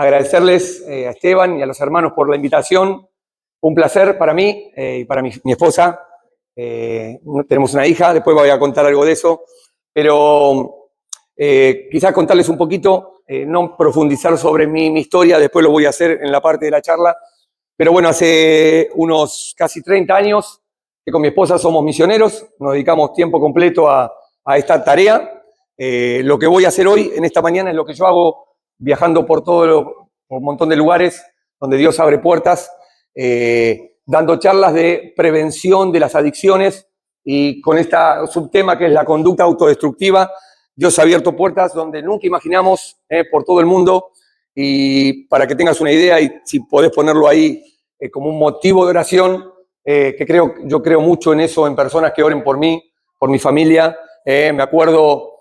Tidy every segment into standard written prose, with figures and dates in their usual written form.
agradecerles a Esteban y a los hermanos por la invitación. Un placer para mí y para mi esposa. Tenemos una hija, después voy a contar algo de eso, pero quizás contarles un poquito, no profundizar sobre mi historia, después lo voy a hacer en la parte de la charla, pero bueno, hace unos casi 30 años que con mi esposa somos misioneros, nos dedicamos tiempo completo a esta tarea. Lo que voy a hacer hoy, en esta mañana, es lo que yo hago viajando por por un montón de lugares donde Dios abre puertas, dando charlas de prevención de las adicciones y con este subtema que es la conducta autodestructiva. Dios ha abierto puertas donde nunca imaginamos, por todo el mundo, y para que tengas una idea, y si podés ponerlo ahí como un motivo de oración, yo creo mucho en eso, en personas que oren por mí, por mi familia. Me acuerdo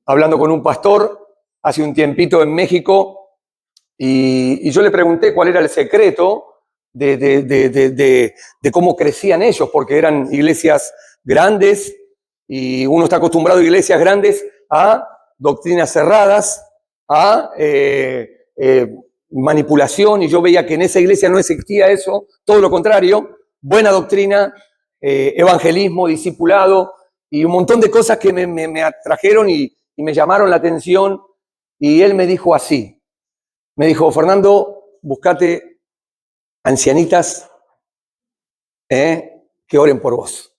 hablando con un pastor hace un tiempito en México y yo le pregunté cuál era el secreto de cómo crecían ellos, porque eran iglesias grandes y uno está acostumbrado a iglesias grandes a doctrinas cerradas, a manipulación, y yo veía que en esa iglesia no existía eso, todo lo contrario, buena doctrina, evangelismo, discipulado y un montón de cosas que me atrajeron y me llamaron la atención. Y él me dijo así, me dijo: Fernando, buscate ancianitas que oren por vos.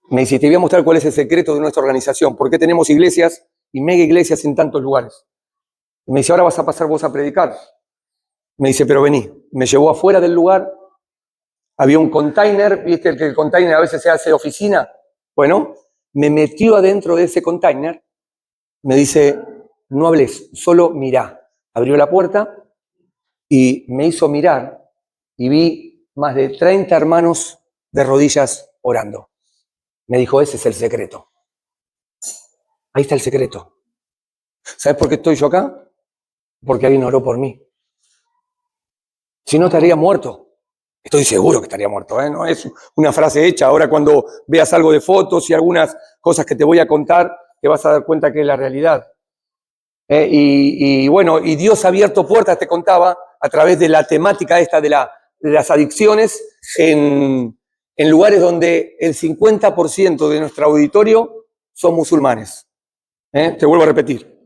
Me dice: te voy a mostrar cuál es el secreto de nuestra organización, por qué tenemos iglesias y mega iglesias en tantos lugares. Y me dice: ahora vas a pasar vos a predicar. Me dice: pero vení. Me llevó afuera del lugar, había un container, viste que el container a veces se hace oficina. Bueno, me metió adentro de ese container, me dice: no hables, solo mirá. Abrió la puerta y me hizo mirar y vi más de 30 hermanos de rodillas orando. Me dijo: ese es el secreto. Ahí está el secreto. ¿Sabes por qué estoy yo acá? Porque alguien oró por mí. Si no, estaría muerto. Estoy seguro que estaría muerto, no es una frase hecha. Ahora, cuando veas algo de fotos y algunas cosas que te voy a contar, te vas a dar cuenta que es la realidad. Bueno, y Dios ha abierto puertas, te contaba, a través de la temática esta de las adicciones en lugares donde el 50% de nuestro auditorio son musulmanes. Te vuelvo a repetir.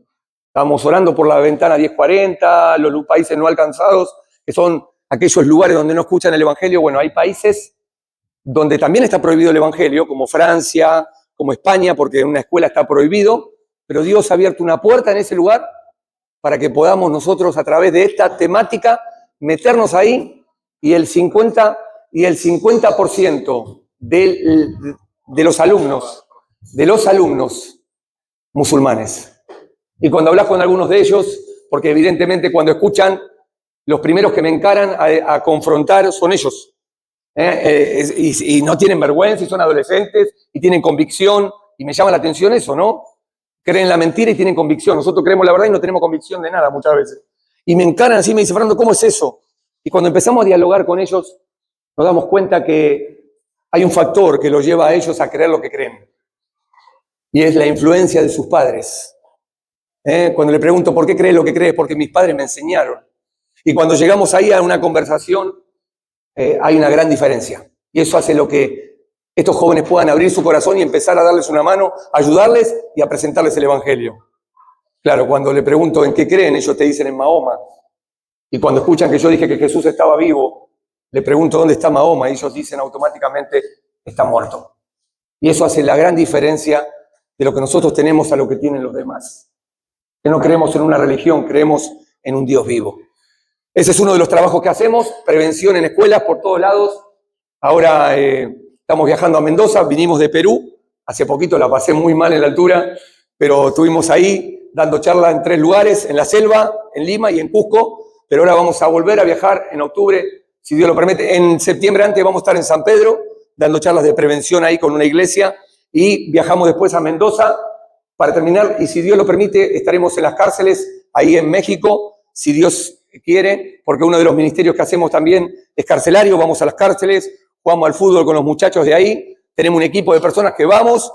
Estamos orando por la ventana 1040, los países no alcanzados, que son aquellos lugares donde no escuchan el evangelio. Bueno, hay países donde también está prohibido el evangelio, como Francia, como España, porque en una escuela está prohibido, pero Dios ha abierto una puerta en ese lugar para que podamos nosotros, a través de esta temática, meternos ahí, y el 50% de los alumnos musulmanes. Y cuando hablas con algunos de ellos, porque evidentemente cuando escuchan, los primeros que me encaran a confrontar son ellos. Y no tienen vergüenza, y son adolescentes, y tienen convicción, y me llama la atención eso, ¿no? Creen la mentira y tienen convicción. Nosotros creemos la verdad y no tenemos convicción de nada muchas veces. Y me encaran así, me dicen: Fernando, ¿cómo es eso? Y cuando empezamos a dialogar con ellos, nos damos cuenta que hay un factor que los lleva a ellos a creer lo que creen. Y es la influencia de sus padres. Cuando le pregunto: ¿por qué crees lo que crees? Porque mis padres me enseñaron. Y cuando llegamos ahí a una conversación, hay una gran diferencia. Y eso hace lo que estos jóvenes puedan abrir su corazón y empezar a darles una mano, ayudarles y a presentarles el evangelio. Claro, cuando le pregunto en qué creen, ellos te dicen en Mahoma. Y cuando escuchan que yo dije que Jesús estaba vivo, le pregunto dónde está Mahoma y ellos dicen automáticamente: está muerto. Y eso hace la gran diferencia de lo que nosotros tenemos a lo que tienen los demás. Que no creemos en una religión, creemos en un Dios vivo. Ese es uno de los trabajos que hacemos, prevención en escuelas por todos lados. Ahora estamos viajando a Mendoza, vinimos de Perú, hace poquito la pasé muy mal en la altura, pero estuvimos ahí dando charla en 3 lugares, en la selva, en Lima y en Cusco, pero ahora vamos a volver a viajar en octubre, si Dios lo permite. En septiembre antes vamos a estar en San Pedro, dando charlas de prevención ahí con una iglesia, y viajamos después a Mendoza para terminar, y si Dios lo permite estaremos en las cárceles ahí en México, si Dios quiere, porque uno de los ministerios que hacemos también es carcelario. Vamos a las cárceles, jugamos al fútbol con los muchachos de ahí, tenemos un equipo de personas que vamos,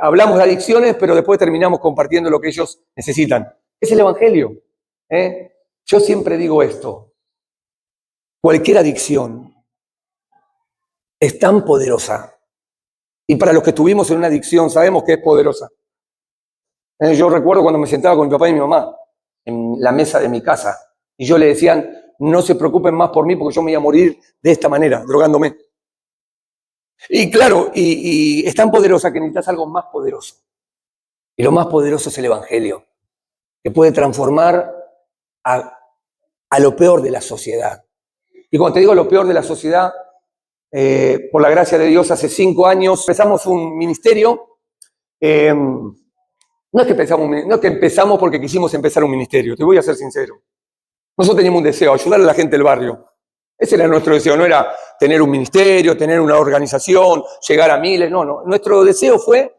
hablamos de adicciones, pero después terminamos compartiendo lo que ellos necesitan. Es el evangelio. Yo siempre digo esto, cualquier adicción es tan poderosa, y para los que estuvimos en una adicción sabemos que es poderosa. Yo recuerdo cuando me sentaba con mi papá y mi mamá en la mesa de mi casa, y yo le decían, no se preocupen más por mí porque yo me iba a morir de esta manera, drogándome. Y claro, y es tan poderosa que necesitas algo más poderoso. Y lo más poderoso es el Evangelio, que puede transformar a lo peor de la sociedad. Y cuando te digo lo peor de la sociedad, por la gracia de Dios, hace 5 años empezamos un ministerio. No es que empezamos porque quisimos empezar un ministerio, te voy a ser sincero. Nosotros teníamos un deseo, ayudar a la gente del barrio. Ese era nuestro deseo, no era tener un ministerio, tener una organización, llegar a miles, no. Nuestro deseo fue,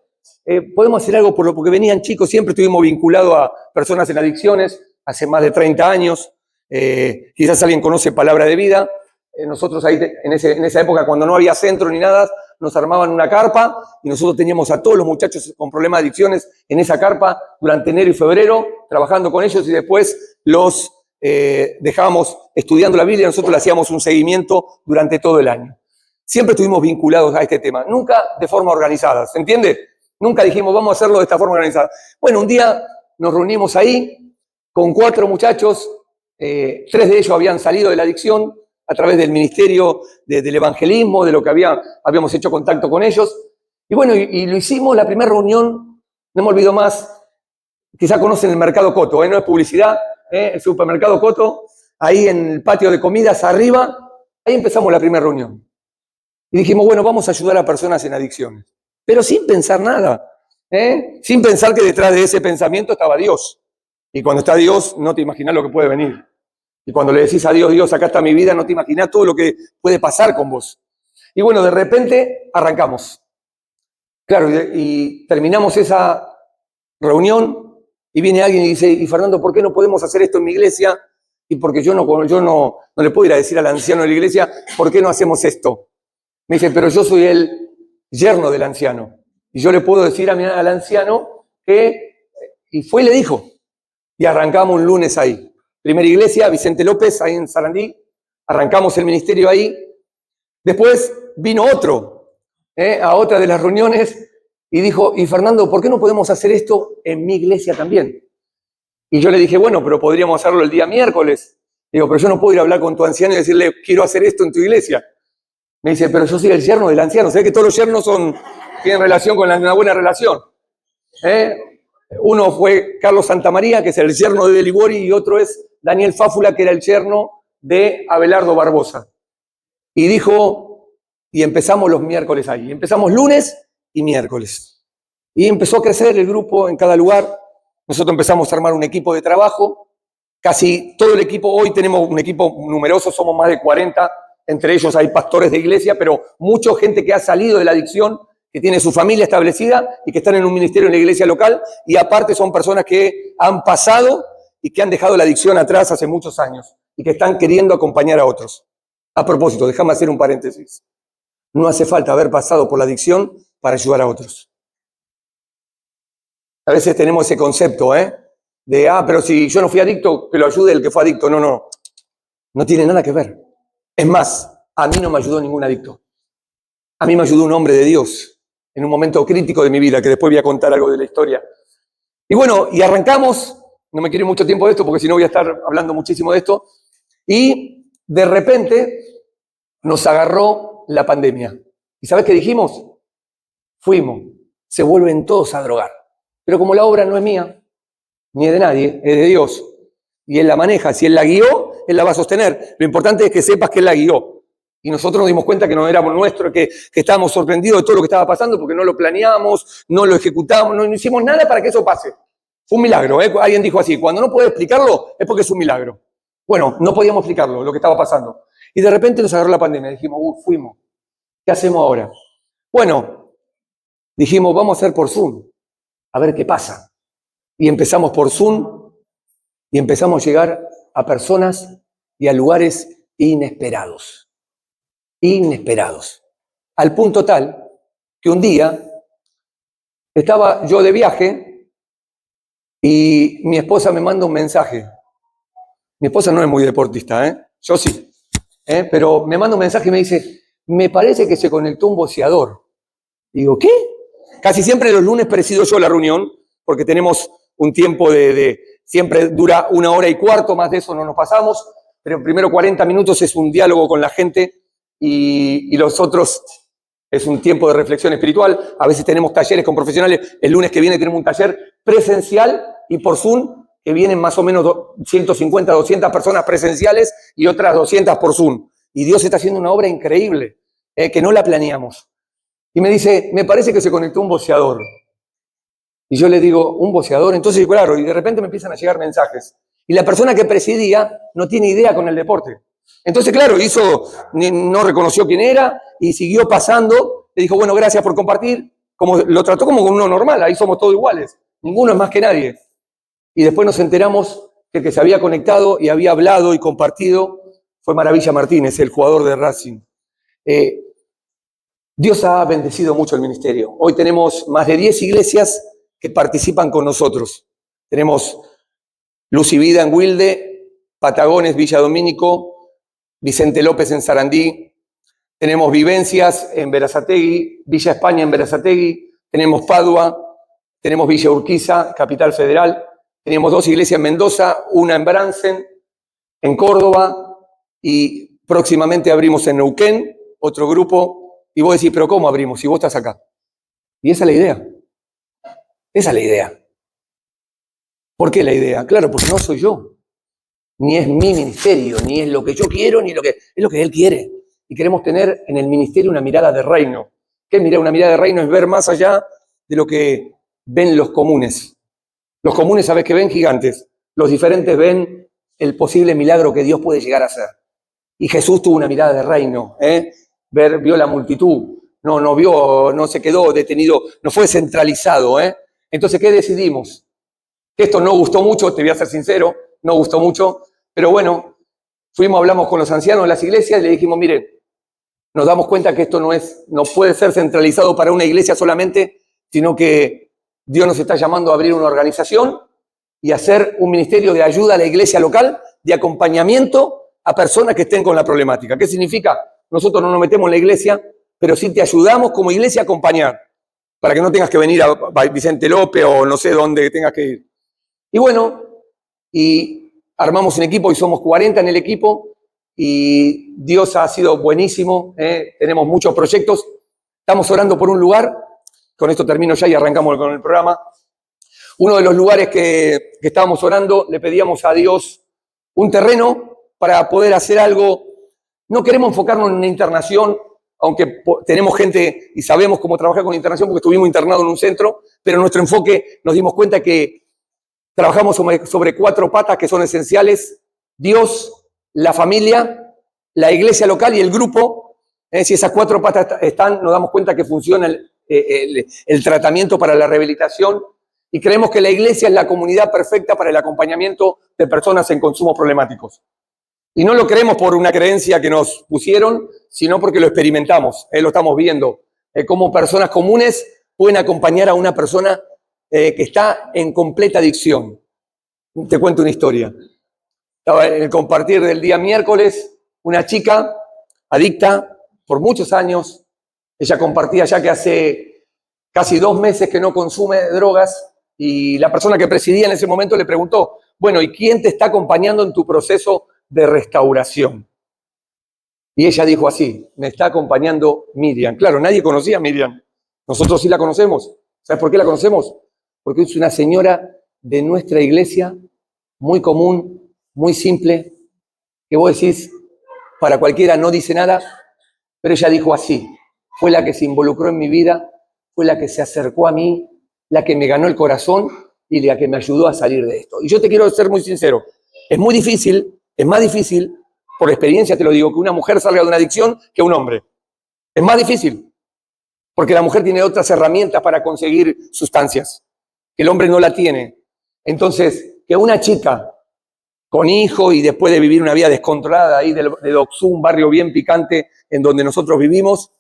podemos hacer algo porque venían chicos, siempre estuvimos vinculados a personas en adicciones, hace más de 30 años. Quizás alguien conoce Palabra de Vida. Nosotros ahí, en esa época, cuando no había centro ni nada, nos armaban una carpa y nosotros teníamos a todos los muchachos con problemas de adicciones en esa carpa durante enero y febrero, trabajando con ellos, y después los dejábamos estudiando la Biblia y nosotros le hacíamos un seguimiento durante todo el año. Siempre estuvimos vinculados a este tema, nunca de forma organizada, ¿se entiende? Nunca dijimos, vamos a hacerlo de esta forma organizada. Bueno, un día nos reunimos ahí con 4 muchachos, 3 de ellos habían salido de la adicción a través del ministerio del evangelismo, de lo que habíamos hecho contacto con ellos. Y bueno, y lo hicimos, la primera reunión, no me olvido más, quizá conocen el Mercado Coto, no es publicidad, el supermercado Coto, ahí en el patio de comidas arriba, ahí empezamos la primera reunión. Y dijimos, bueno, vamos a ayudar a personas en adicciones, pero sin pensar nada, sin pensar que detrás de ese pensamiento estaba Dios. Y cuando está Dios, no te imaginas lo que puede venir. Y cuando le decís a Dios, Dios, acá está mi vida, no te imaginas todo lo que puede pasar con vos. Y bueno, de repente arrancamos. Claro, y terminamos esa reunión y viene alguien y dice, y Fernando, ¿por qué no podemos hacer esto en mi iglesia? Y porque yo no le puedo ir a decir al anciano de la iglesia, ¿por qué no hacemos esto? Me dice, pero yo soy el yerno del anciano. Y yo le puedo decir al anciano que... Y fue y le dijo. Y arrancamos un lunes ahí. Primera iglesia, Vicente López, ahí en Sarandí. Arrancamos el ministerio ahí. Después vino otro, a otra de las reuniones, y dijo, y Fernando, ¿por qué no podemos hacer esto en mi iglesia también? Y yo le dije, bueno, pero podríamos hacerlo el día miércoles. Digo, pero yo no puedo ir a hablar con tu anciano y decirle, quiero hacer esto en tu iglesia. Me dice, pero yo soy el yerno del anciano. ¿Sabes que todos los yernos tienen relación con una buena relación? Uno fue Carlos Santamaría, que es el yerno de Ligori, y otro es Daniel Fáfula, que era el yerno de Abelardo Barbosa. Y dijo, y empezamos los miércoles ahí. Empezamos lunes y miércoles. Y empezó a crecer el grupo en cada lugar. Nosotros empezamos a armar un equipo de trabajo. Casi todo el equipo, hoy tenemos un equipo numeroso, somos más de 40. Entre ellos hay pastores de iglesia, pero mucha gente que ha salido de la adicción, que tiene su familia establecida y que están en un ministerio en la iglesia local. Y aparte son personas que han pasado y que han dejado la adicción atrás hace muchos años y que están queriendo acompañar a otros. A propósito, déjame hacer un paréntesis. No hace falta haber pasado por la adicción para ayudar a otros. A veces tenemos ese concepto, de, pero si yo no fui adicto, que lo ayude el que fue adicto. No tiene nada que ver. Es más, a mí no me ayudó ningún adicto. A mí me ayudó un hombre de Dios en un momento crítico de mi vida, que después voy a contar algo de la historia. Y bueno, y arrancamos, no me quiero ir mucho tiempo de esto, porque si no voy a estar hablando muchísimo de esto, y de repente nos agarró la pandemia. ¿Y sabes qué dijimos? Fuimos, se vuelven todos a drogar. Pero como la obra no es mía, ni es de nadie, es de Dios, y Él la maneja, si Él la guió, Él la va a sostener. Lo importante es que sepas que Él la guió. Y nosotros nos dimos cuenta que no éramos nuestros, que estábamos sorprendidos de todo lo que estaba pasando, porque no lo planeamos, no lo ejecutamos, no hicimos nada para que eso pase. Fue un milagro, Alguien dijo así, cuando no puedes explicarlo, es porque es un milagro. Bueno, no podíamos explicarlo, lo que estaba pasando. Y de repente nos agarró la pandemia, dijimos, fuimos, ¿qué hacemos ahora? Bueno, dijimos, vamos a hacer por Zoom, a ver qué pasa. Y empezamos por Zoom, y empezamos a llegar a personas y a lugares inesperados. Inesperados. Al punto tal que un día estaba yo de viaje y mi esposa me manda un mensaje Mi esposa no es muy deportista, ¿eh? Yo sí. Pero me manda un mensaje y me dice, me parece que se conectó un boxeador. Digo, ¿qué? Casi siempre los lunes presido yo la reunión, porque tenemos un tiempo siempre dura 1 hora y cuarto, más de eso no nos pasamos, pero primero 40 minutos es un diálogo con la gente y los otros es un tiempo de reflexión espiritual. A veces tenemos talleres con profesionales. El lunes que viene tenemos un taller presencial y por Zoom, que vienen más o menos 150, 200 personas presenciales y otras 200 por Zoom. Y Dios está haciendo una obra increíble, que no la planeamos. Y me dice, me parece que se conectó un boxeador. Y yo le digo, ¿un boxeador? Entonces, claro, y de repente me empiezan a llegar mensajes. Y la persona que presidía no tiene idea con el deporte. Entonces, claro, no reconoció quién era y siguió pasando. Le dijo, bueno, gracias por compartir. Lo trató como con uno normal, ahí somos todos iguales. Ninguno es más que nadie. Y después nos enteramos que el que se había conectado y había hablado y compartido fue Maravilla Martínez, el jugador de Racing. Dios ha bendecido mucho el ministerio. Hoy tenemos más de 10 iglesias que participan con nosotros. Tenemos Luz y Vida en Wilde, Patagones, Villa Domínico, Vicente López en Sarandí. Tenemos Vivencias en Berazategui, Villa España en Berazategui. Tenemos Padua, tenemos Villa Urquiza, Capital Federal. Tenemos 2 iglesias en Mendoza, una en Bransen, en Córdoba, y próximamente abrimos en Neuquén, otro grupo. Y vos decís, pero ¿cómo abrimos si vos estás acá? Y esa es la idea. Esa es la idea. ¿Por qué la idea? Claro, porque no soy yo. Ni es mi ministerio, ni es lo que yo quiero, ni es lo que Él quiere. Y queremos tener en el ministerio una mirada de reino. ¿Qué es mirar? Una mirada de reino es ver más allá de lo que ven los comunes. Los comunes, ¿sabes qué ven? Gigantes. Los diferentes ven el posible milagro que Dios puede llegar a hacer. Y Jesús tuvo una mirada de reino, vio la multitud, no se quedó detenido, no fue centralizado. Entonces, ¿qué decidimos? Esto no gustó mucho, te voy a ser sincero, no gustó mucho, pero bueno, hablamos con los ancianos de las iglesias y le dijimos, miren, nos damos cuenta que esto no puede ser centralizado para una iglesia solamente, sino que Dios nos está llamando a abrir una organización y hacer un ministerio de ayuda a la iglesia local, de acompañamiento a personas que estén con la problemática. ¿Qué significa? Nosotros no nos metemos en la iglesia, pero sí te ayudamos como iglesia a acompañar, para que no tengas que venir a Vicente López o no sé dónde tengas que ir. Y bueno, y armamos un equipo y somos 40 en el equipo y Dios ha sido buenísimo, tenemos muchos proyectos. Estamos orando por un lugar, con esto termino ya y arrancamos con el programa. Uno de los lugares que estábamos orando, le pedíamos a Dios un terreno para poder hacer algo. No queremos enfocarnos en una internación, aunque tenemos gente y sabemos cómo trabajar con internación porque estuvimos internados en un centro, pero nuestro enfoque nos dimos cuenta que trabajamos sobre 4 patas que son esenciales: Dios, la familia, la iglesia local y el grupo. Si esas 4 patas están, nos damos cuenta que funciona el tratamiento para la rehabilitación y creemos que la iglesia es la comunidad perfecta para el acompañamiento de personas en consumos problemáticos. Y no lo creemos por una creencia que nos pusieron, sino porque lo experimentamos, lo estamos viendo. Cómo personas comunes pueden acompañar a una persona que está en completa adicción. Te cuento una historia. Estaba en el compartir del día miércoles, una chica adicta por muchos años. Ella compartía ya que hace casi 2 meses que no consume drogas y la persona que presidía en ese momento le preguntó, bueno, ¿y quién te está acompañando en tu proceso de restauración? Y ella dijo así, me está acompañando Miriam. Claro, nadie conocía a Miriam. Nosotros sí la conocemos. ¿Sabes por qué la conocemos? Porque es una señora de nuestra iglesia, muy común, muy simple, que vos decís, para cualquiera no dice nada, pero ella dijo así, fue la que se involucró en mi vida, fue la que se acercó a mí, la que me ganó el corazón y la que me ayudó a salir de esto. Y yo te quiero ser muy sincero, es muy difícil, es más difícil, por experiencia te lo digo, que una mujer salga de una adicción que un hombre. Es más difícil, porque la mujer tiene otras herramientas para conseguir sustancias, que el hombre no la tiene. Entonces, que una chica con hijo y después de vivir una vida descontrolada ahí de Doxú, un barrio bien picante en donde nosotros vivimos,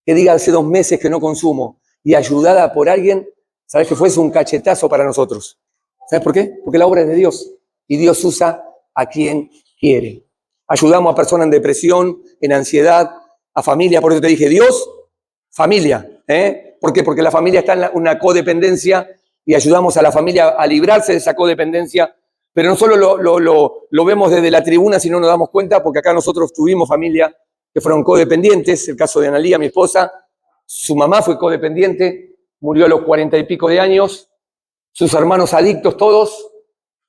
que diga hace 2 meses que no consumo y ayudada por alguien, ¿sabes que fue? Es un cachetazo para nosotros. ¿Sabes por qué? Porque la obra es de Dios y Dios usa a quien quiere. Ayudamos a personas en depresión, en ansiedad, a familia. Por eso te dije, Dios, familia. ¿Por qué? Porque la familia está en una codependencia y ayudamos a la familia a librarse de esa codependencia. Pero no solo lo vemos desde la tribuna, sino nos damos cuenta, porque acá nosotros tuvimos familia que fueron codependientes. El caso de Analía, mi esposa, su mamá fue codependiente, murió a los 40 y pico de años. Sus hermanos adictos todos,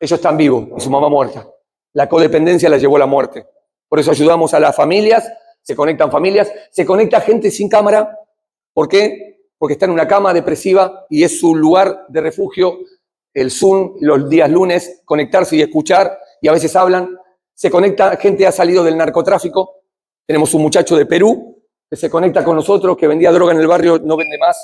ellos están vivos y su mamá muerta. La codependencia la llevó a la muerte. Por eso ayudamos a las familias, se conecta gente sin cámara. ¿Por qué? Porque está en una cama depresiva y es su lugar de refugio, el Zoom, los días lunes, conectarse y escuchar, y a veces hablan. Se conecta, gente ha salido del narcotráfico. Tenemos un muchacho de Perú que se conecta con nosotros, que vendía droga en el barrio, no vende más.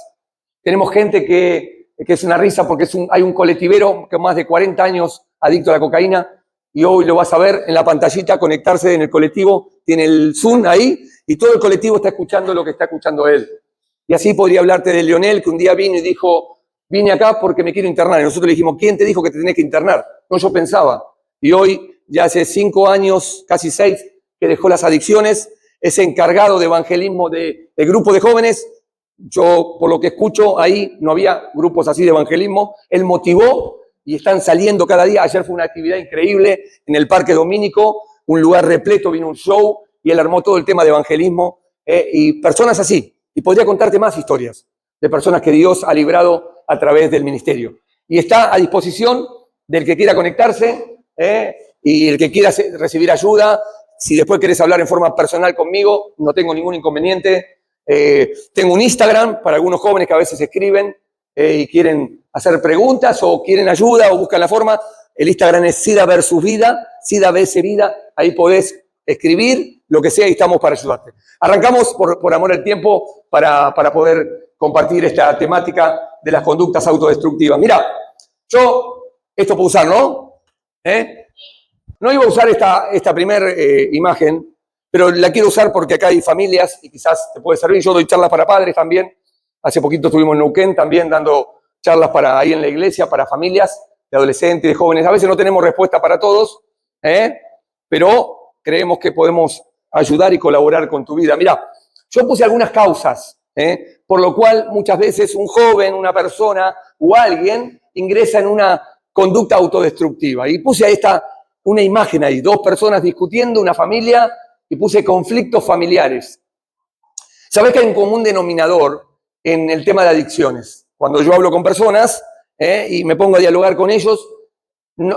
Tenemos gente que es una risa porque hay un colectivero que más de 40 años adicto a la cocaína, y hoy lo vas a ver en la pantallita, conectarse en el colectivo, tiene el Zoom ahí, y todo el colectivo está escuchando lo que está escuchando él. Y así podría hablarte de Leonel, que un día vino y dijo, vine acá porque me quiero internar. Y nosotros le dijimos, ¿quién te dijo que te tenés que internar? No, yo pensaba. Y hoy, ya hace 5 años, casi 6, que dejó las adicciones, es encargado de evangelismo de grupo de jóvenes. Yo, por lo que escucho, ahí no había grupos así de evangelismo. Él motivó y están saliendo cada día. Ayer fue una actividad increíble en el Parque Domínico, un lugar repleto, vino un show y él armó todo el tema de evangelismo. Y personas así. Y podría contarte más historias de personas que Dios ha librado a través del ministerio. Y está a disposición del que quiera conectarse y el que quiera recibir ayuda. Si después querés hablar en forma personal conmigo, no tengo ningún inconveniente. Tengo un Instagram para algunos jóvenes que a veces escriben y quieren hacer preguntas o quieren ayuda o buscan la forma. El Instagram es SIDA versus Vida, SIDA vs Vida. Ahí podés escribir lo que sea y estamos para ayudarte. Arrancamos por amor al tiempo para poder compartir esta temática de las conductas autodestructivas. Mira, yo esto puedo usar, ¿no? No iba a usar esta primera imagen, pero la quiero usar porque acá hay familias y quizás te puede servir. Yo doy charlas para padres también. Hace poquito estuvimos en Neuquén también dando charlas ahí en la iglesia para familias de adolescentes, de jóvenes. A veces no tenemos respuesta para todos, pero creemos que podemos ayudar y colaborar con tu vida. Mira, yo puse algunas causas, por lo cual muchas veces un joven, una persona o alguien ingresa en una conducta autodestructiva. Y puse una imagen ahí, 2 personas discutiendo, una familia, y puse conflictos familiares. ¿Sabés que hay un común denominador en el tema de adicciones? Cuando yo hablo con personas y me pongo a dialogar con ellos,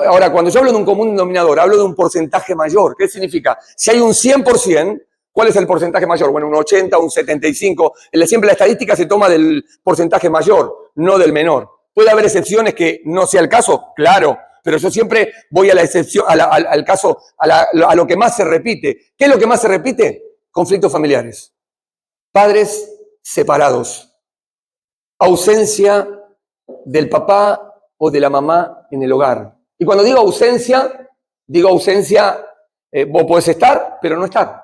ahora, cuando yo hablo de un común denominador, hablo de un porcentaje mayor. ¿Qué significa? Si hay un 100%, ¿cuál es el porcentaje mayor? Bueno, un 80, un 75. Siempre la estadística se toma del porcentaje mayor, no del menor. ¿Puede haber excepciones que no sea el caso? Claro, pero yo siempre voy a la excepción, al caso, a lo que más se repite. ¿Qué es lo que más se repite? Conflictos familiares. Padres separados. Ausencia del papá o de la mamá en el hogar. Y cuando digo ausencia, vos podés estar, pero no estar.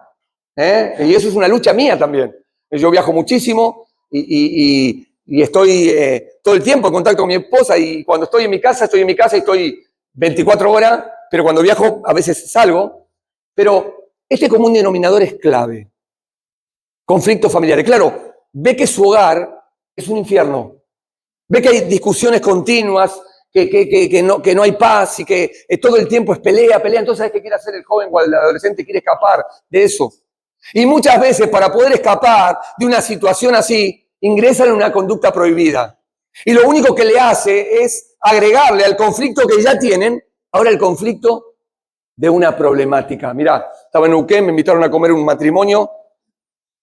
Y eso es una lucha mía también. Yo viajo muchísimo y estoy todo el tiempo en contacto con mi esposa, y cuando estoy en mi casa y estoy 24 horas, pero cuando viajo a veces salgo. Pero este común denominador es clave. Conflictos familiares. Claro, ve que su hogar es un infierno. Ve que hay discusiones continuas, que no hay paz y que todo el tiempo es pelea. Entonces, ¿sabes qué quiere hacer el joven o el adolescente? Quiere escapar de eso. Y muchas veces, para poder escapar de una situación así, ingresan en una conducta prohibida. Y lo único que le hace es agregarle al conflicto que ya tienen, ahora el conflicto de una problemática. Mirá, estaba en Neuquén, me invitaron a comer un matrimonio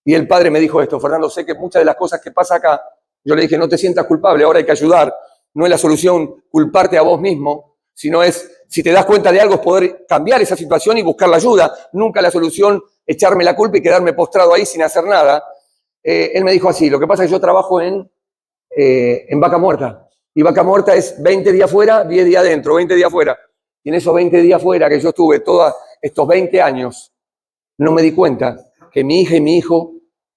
y el padre me dijo esto: Fernando, sé que muchas de las cosas que pasa acá, yo le dije, no te sientas culpable, ahora hay que ayudar. No es la solución culparte a vos mismo, sino es, si te das cuenta de algo, es poder cambiar esa situación y buscar la ayuda. Nunca la solución echarme la culpa y quedarme postrado ahí sin hacer nada. Él me dijo así: lo que pasa es que yo trabajo en Vaca Muerta. Y Vaca Muerta es 20 días fuera, 10 días adentro, 20 días fuera. Y en esos 20 días fuera que yo estuve todos estos 20 años, no me di cuenta que mi hija y mi hijo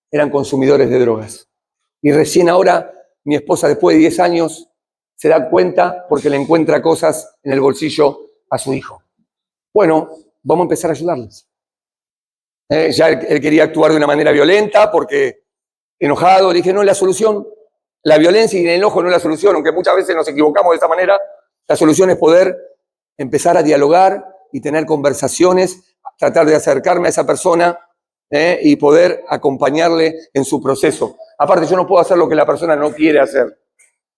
eran consumidores de drogas. Y recién ahora mi esposa, después de 10 años, se da cuenta porque le encuentra cosas en el bolsillo a su hijo. Bueno, vamos a empezar a ayudarles. Ya él quería actuar de una manera violenta porque enojado, le dije, no es la solución. La violencia y el enojo no es la solución, aunque muchas veces nos equivocamos de esa manera. La solución es poder empezar a dialogar y tener conversaciones, tratar de acercarme a esa persona y poder acompañarle en su proceso. Aparte, yo no puedo hacer lo que la persona no quiere hacer.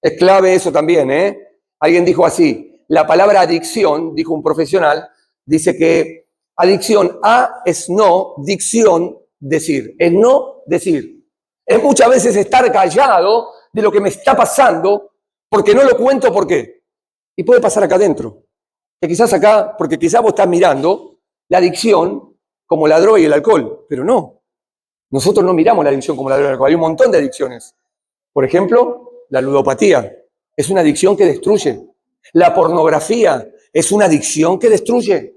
Es clave eso también, Alguien dijo así, la palabra adicción, dijo un profesional, dice que adicción a es no, dicción decir, es no decir. Es muchas veces estar callado de lo que me está pasando porque no lo cuento por qué. Y puede pasar acá adentro. Que quizás acá, porque quizás vos estás mirando la adicción como la droga y el alcohol, pero no. Nosotros no miramos la adicción como la droga y el alcohol. Hay un montón de adicciones. Por ejemplo, la ludopatía es una adicción que destruye. La pornografía es una adicción que destruye.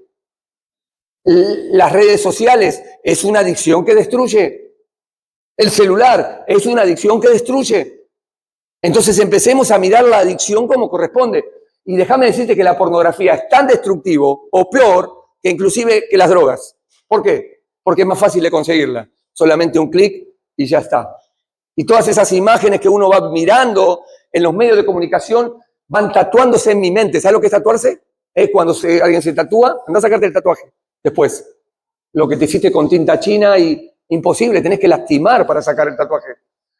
Las redes sociales es una adicción que destruye. El celular es una adicción que destruye. Entonces empecemos a mirar la adicción como corresponde. Y déjame decirte que la pornografía es tan destructivo o peor que inclusive que las drogas. ¿Por qué? Porque es más fácil de conseguirla. Solamente un clic y ya está. Y todas esas imágenes que uno va mirando en los medios de comunicación van tatuándose en mi mente. ¿Sabes lo que es tatuarse? Es cuando alguien se tatúa, anda a sacarte el tatuaje. Después, lo que te hiciste con tinta china y imposible, tenés que lastimar para sacar el tatuaje.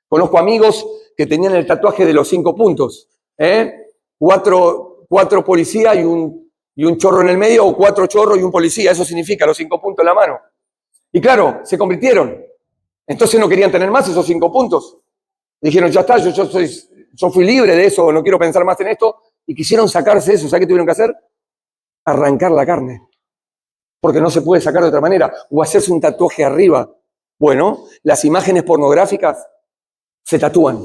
Conozco amigos que tenían el tatuaje de los 5 puntos. Cuatro policías y un chorro en el medio, o 4 chorros y un policía. Eso significa los 5 puntos en la mano. Y claro, se convirtieron. Entonces no querían tener más esos 5 puntos. Dijeron, ya está, yo fui libre de eso, no quiero pensar más en esto. Y quisieron sacarse eso. ¿Sabes qué tuvieron que hacer? Arrancar la carne. Porque no se puede sacar de otra manera. O hacerse un tatuaje arriba. Bueno, las imágenes pornográficas se tatúan.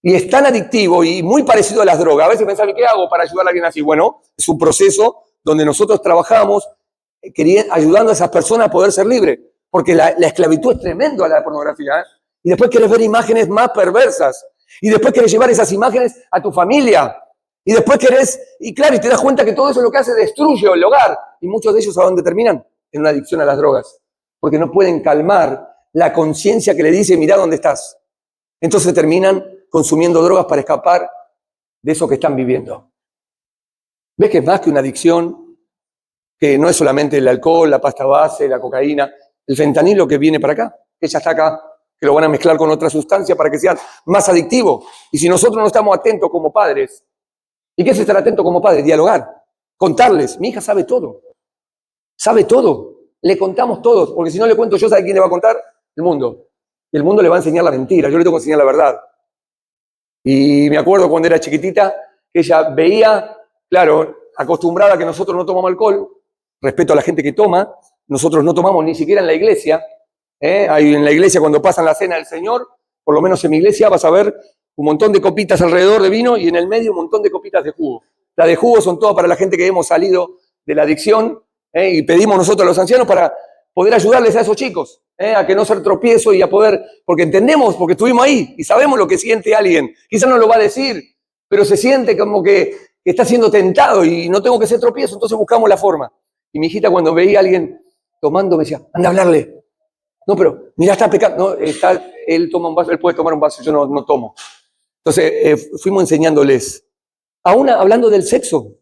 Y es tan adictivo y muy parecido a las drogas. A veces pensaba, ¿qué hago para ayudar a alguien así? Bueno, es un proceso donde nosotros trabajamos ayudando a esas personas a poder ser libres. Porque la esclavitud es tremendo a la pornografía. Y después querés ver imágenes más perversas. Y después querés llevar esas imágenes a tu familia. Y después y claro, y te das cuenta que todo eso lo que hace destruye el hogar. Y muchos de ellos, ¿a dónde terminan? En una adicción a las drogas. Porque no pueden calmar la conciencia que le dice, mirá dónde estás. Entonces terminan consumiendo drogas para escapar de eso que están viviendo. ¿Ves que es más que una adicción? Que no es solamente el alcohol, la pasta base, la cocaína, el fentanilo que viene para acá, que ya está acá, que lo van a mezclar con otra sustancia para que sea más adictivo. Y si nosotros no estamos atentos como padres, ¿y qué es estar atento como padres? Dialogar, contarles. Mi hija sabe todo, le contamos todos, porque si no le cuento yo, ¿sabe quién le va a contar? El mundo. Y el mundo le va a enseñar la mentira, yo le tengo que enseñar la verdad. Y me acuerdo cuando era chiquitita, que ella veía, claro, acostumbrada a que nosotros no tomamos alcohol, respeto a la gente que toma, nosotros no tomamos ni siquiera en la iglesia. Ahí en la iglesia cuando pasan la cena del Señor, por lo menos en mi iglesia vas a ver un montón de copitas alrededor de vino y en el medio un montón de copitas de jugo. Las de jugo son todas para la gente que hemos salido de la adicción y pedimos nosotros a los ancianos para poder ayudarles a esos chicos, a que no ser tropiezo y a poder, porque entendemos, porque estuvimos ahí y sabemos lo que siente alguien. Quizás no lo va a decir, pero se siente como que está siendo tentado y no tengo que ser tropiezo, entonces buscamos la forma. Y mi hijita cuando veía a alguien tomando me decía, anda a hablarle. No, pero mira, está pecando. No, él toma un vaso, él puede tomar un vaso, yo no tomo. Entonces fuimos enseñándoles, aún hablando del sexo,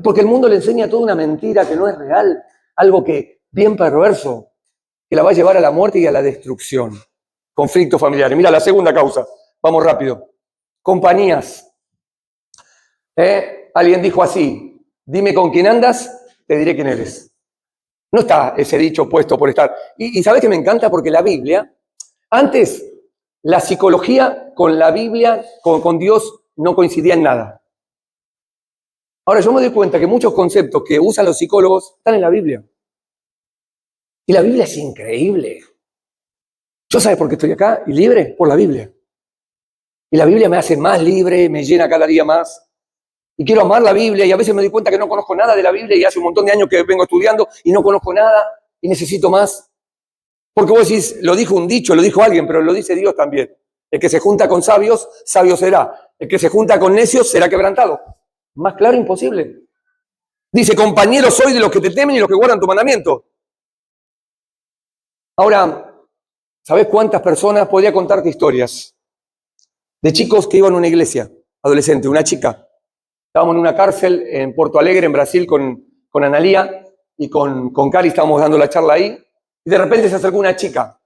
porque el mundo le enseña toda una mentira que no es real, algo que bien perverso, que la va a llevar a la muerte y a la destrucción. Conflictos familiares. Mira, la segunda causa, vamos rápido. Compañías. Alguien dijo así, dime con quién andas, te diré quién eres. No está ese dicho puesto por estar. Y ¿sabes qué me encanta? Porque la Biblia, antes la psicología con la Biblia, con Dios, no coincidía en nada. Ahora yo me doy cuenta que muchos conceptos que usan los psicólogos están en la Biblia. Y la Biblia es increíble. ¿Yo sabes por qué estoy acá y libre? Por la Biblia. Y la Biblia me hace más libre, me llena cada día más. Y quiero amar la Biblia y a veces me doy cuenta que no conozco nada de la Biblia y hace un montón de años que vengo estudiando y no conozco nada y necesito más. Porque vos decís, lo dijo un dicho, lo dijo alguien, pero lo dice Dios también. El que se junta con sabios, sabio será. El que se junta con necios será quebrantado. Más claro imposible. Dice, compañero soy de los que te temen y los que guardan tu mandamiento. Ahora, ¿sabes cuántas personas? Podría contarte historias de chicos que iban a una iglesia, adolescente, una chica. Estábamos en una cárcel en Porto Alegre, en Brasil, con Analía y con Cari, estábamos dando la charla ahí, y de repente se acercó una chica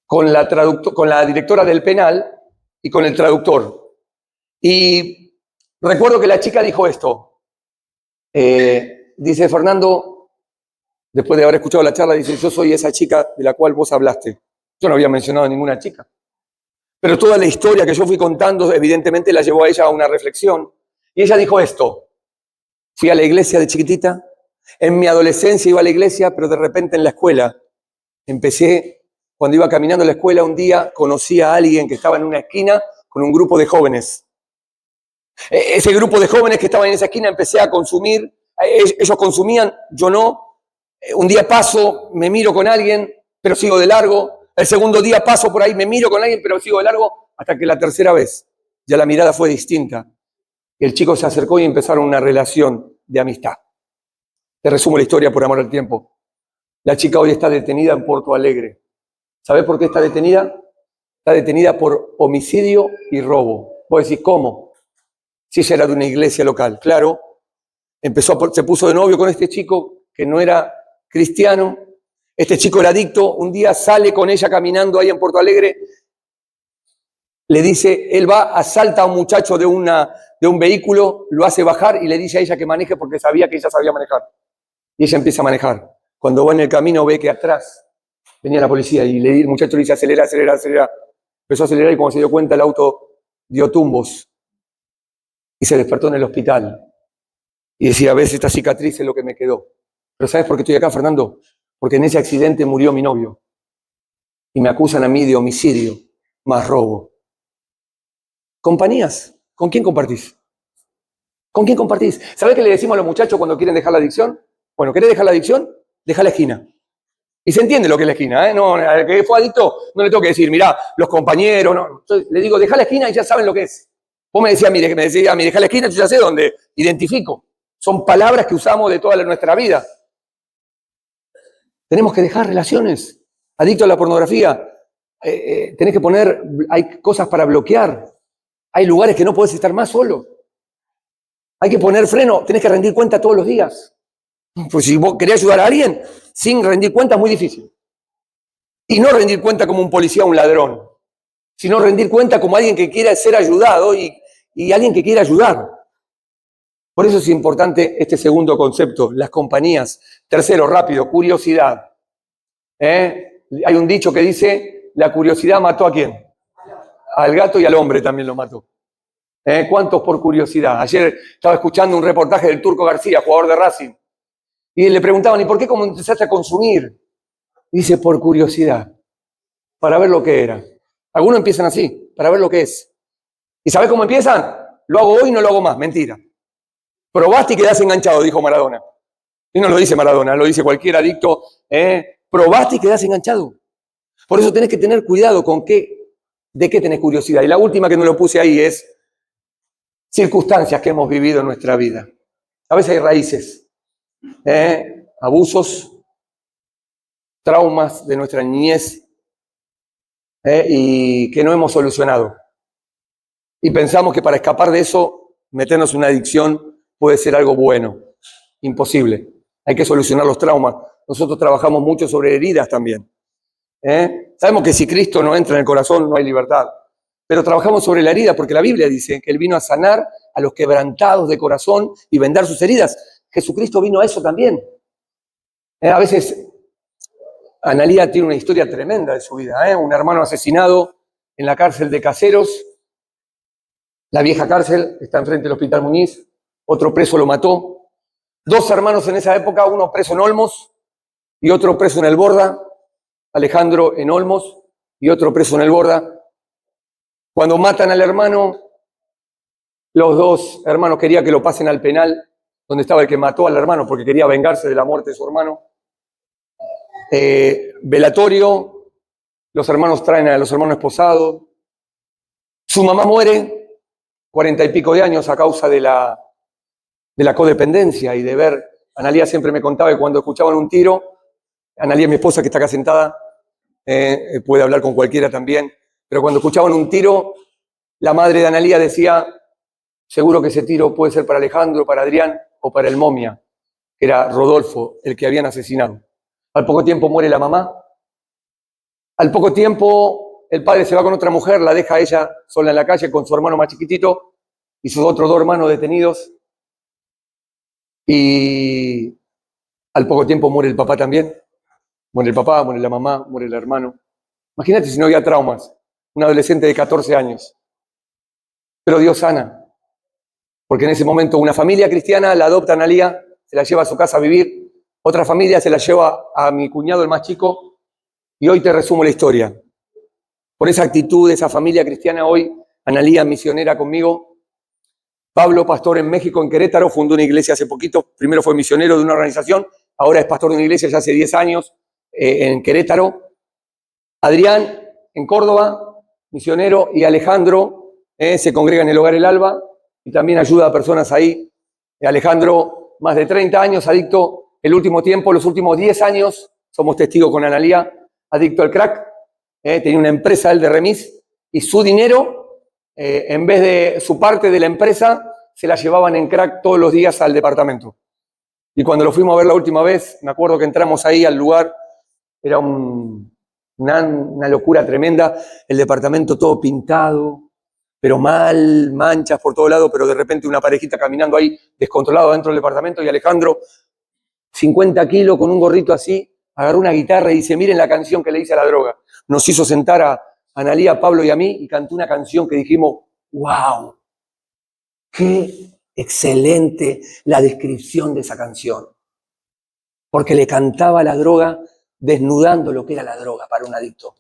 con la directora del penal y con el traductor. Y recuerdo que la chica dijo esto. Dice, Fernando, después de haber escuchado la charla, dice, yo soy esa chica de la cual vos hablaste. Yo no había mencionado a ninguna chica. Pero toda la historia que yo fui contando, evidentemente, la llevó a ella a una reflexión. Y ella dijo esto: fui a la iglesia de chiquitita, en mi adolescencia iba a la iglesia, pero de repente en la escuela cuando iba caminando a la escuela, un día conocí a alguien que estaba en una esquina con un grupo de jóvenes. Ese grupo de jóvenes que estaban en esa esquina empecé a consumir, ellos consumían, yo no. Un día paso, me miro con alguien, pero sigo de largo. El segundo día paso por ahí, me miro con alguien, pero sigo de largo, hasta que la tercera vez ya la mirada fue distinta. El chico se acercó y empezaron una relación de amistad. Te resumo la historia por amor al tiempo. La chica hoy está detenida en Porto Alegre. ¿Sabés por qué está detenida? Está detenida por homicidio y robo. Vos decís, ¿cómo? Si ella era de una iglesia local. Claro, se puso de novio con este chico que no era cristiano. Este chico era adicto. Un día sale con ella caminando ahí en Porto Alegre. Le dice, él va, asalta a un muchacho de un vehículo, lo hace bajar y le dice a ella que maneje porque sabía que ella sabía manejar. Y ella empieza a manejar. Cuando va en el camino ve que atrás venía la policía y el muchacho le dice, acelera, acelera, acelera. Empezó a acelerar y cuando se dio cuenta el auto dio tumbos y se despertó en el hospital. Y decía, a veces esta cicatriz es lo que me quedó. Pero ¿sabes por qué estoy acá, Fernando? Porque en ese accidente murió mi novio. Y me acusan a mí de homicidio más robo. Compañías, ¿con quién compartís? ¿Con quién compartís? ¿Sabés qué le decimos a los muchachos cuando quieren dejar la adicción? Bueno, ¿querés dejar la adicción? Deja la esquina. Y se entiende lo que es la esquina, ¿eh? No, al que fue adicto no le tengo que decir, mirá, los compañeros, no. Entonces, le digo, deja la esquina y ya saben lo que es. Vos me decías, mire, deja la esquina, yo ya sé dónde, identifico. Son palabras que usamos de toda nuestra vida. Tenemos que dejar relaciones. Adicto a la pornografía, tenés que poner, hay cosas para bloquear. Hay lugares que no podés estar más solo. Hay que poner freno, tenés que rendir cuenta todos los días. Pues si vos querés ayudar a alguien, sin rendir cuenta es muy difícil. Y no rendir cuenta como un policía o un ladrón, sino rendir cuenta como alguien que quiera ser ayudado y alguien que quiera ayudar. Por eso es importante este segundo concepto, las compañías. Tercero, rápido, curiosidad. Hay un dicho que dice, la curiosidad mató ¿a quién? Al gato y al hombre también lo mató. ¿Cuántos por curiosidad? Ayer estaba escuchando un reportaje del Turco García, jugador de Racing, y le preguntaban, ¿y por qué empezaste a consumir? Y dice, por curiosidad, para ver lo que era. Algunos empiezan así, para ver lo que es. ¿Y sabés cómo empiezan? Lo hago hoy y no lo hago más, mentira. Probaste y quedás enganchado, dijo Maradona. Y no lo dice Maradona, lo dice cualquier adicto. Probaste y quedás enganchado. Por eso tenés que tener cuidado de qué tenés curiosidad. Y la última que no lo puse ahí es circunstancias que hemos vivido en nuestra vida. A veces hay raíces, abusos, traumas de nuestra niñez y que no hemos solucionado. Y pensamos que para escapar de eso, meternos en una adicción puede ser algo bueno. Imposible. Hay que solucionar los traumas. Nosotros trabajamos mucho sobre heridas también. Sabemos que si Cristo no entra en el corazón no hay libertad. Pero trabajamos sobre la herida porque la Biblia dice que Él vino a sanar a los quebrantados de corazón y vendar sus heridas. Jesucristo vino a eso también. A veces Analía tiene una historia tremenda de su vida. Un hermano asesinado en la cárcel de Caseros. La vieja cárcel está enfrente del Hospital Muñiz. Otro preso lo mató. 2 hermanos en esa época, uno preso en Olmos y otro preso en El Borda. Alejandro en Olmos y otro preso en El Borda. Cuando matan al hermano, los 2 hermanos querían que lo pasen al penal donde estaba el que mató al hermano porque quería vengarse de la muerte de su hermano. Velatorio, los hermanos traen a los hermanos esposados. Su mamá muere, 40 y pico de años a causa de la de la codependencia y de ver. Analía siempre me contaba que cuando escuchaban un tiro, Analía, mi esposa que está acá sentada, puede hablar con cualquiera también, pero cuando escuchaban un tiro, la madre de Analía decía, seguro que ese tiro puede ser para Alejandro, para Adrián o para el momia, que era Rodolfo, el que habían asesinado. Al poco tiempo muere la mamá. Al poco tiempo el padre se va con otra mujer, la deja a ella sola en la calle con su hermano más chiquitito y sus otros 2 hermanos detenidos. Y al poco tiempo muere el papá también. Muere el papá, muere la mamá, muere el hermano. Imagínate si no había traumas. Un adolescente de 14 años. Pero Dios sana. Porque en ese momento una familia cristiana la adopta a Analía, se la lleva a su casa a vivir. Otra familia se la lleva a mi cuñado, el más chico. Y hoy te resumo la historia. Por esa actitud de esa familia cristiana hoy, Analía misionera conmigo. Pablo, pastor en México, en Querétaro, fundó una iglesia hace poquito. Primero fue misionero de una organización, ahora es pastor de una iglesia ya hace 10 años en Querétaro. Adrián, en Córdoba, misionero, y Alejandro se congrega en el Hogar El Alba y también ayuda a personas ahí. Alejandro, más de 30 años, adicto el último tiempo, los últimos 10 años, somos testigos con Analía, adicto al crack. Tenía una empresa, él de remis, y su dinero, en vez de su parte de la empresa, se la llevaban en crack todos los días al departamento. Y cuando lo fuimos a ver la última vez, me acuerdo que entramos ahí al lugar, era una locura tremenda, el departamento todo pintado, pero mal, manchas por todo lado, pero de repente una parejita caminando ahí descontrolado dentro del departamento y Alejandro, 50 kilos con un gorrito así, agarró una guitarra y dice, miren la canción que le hice a la droga. Nos hizo sentar a Analía, a Pablo y a mí y cantó una canción que dijimos, wow, qué excelente la descripción de esa canción. Porque le cantaba la droga desnudando lo que era la droga para un adicto.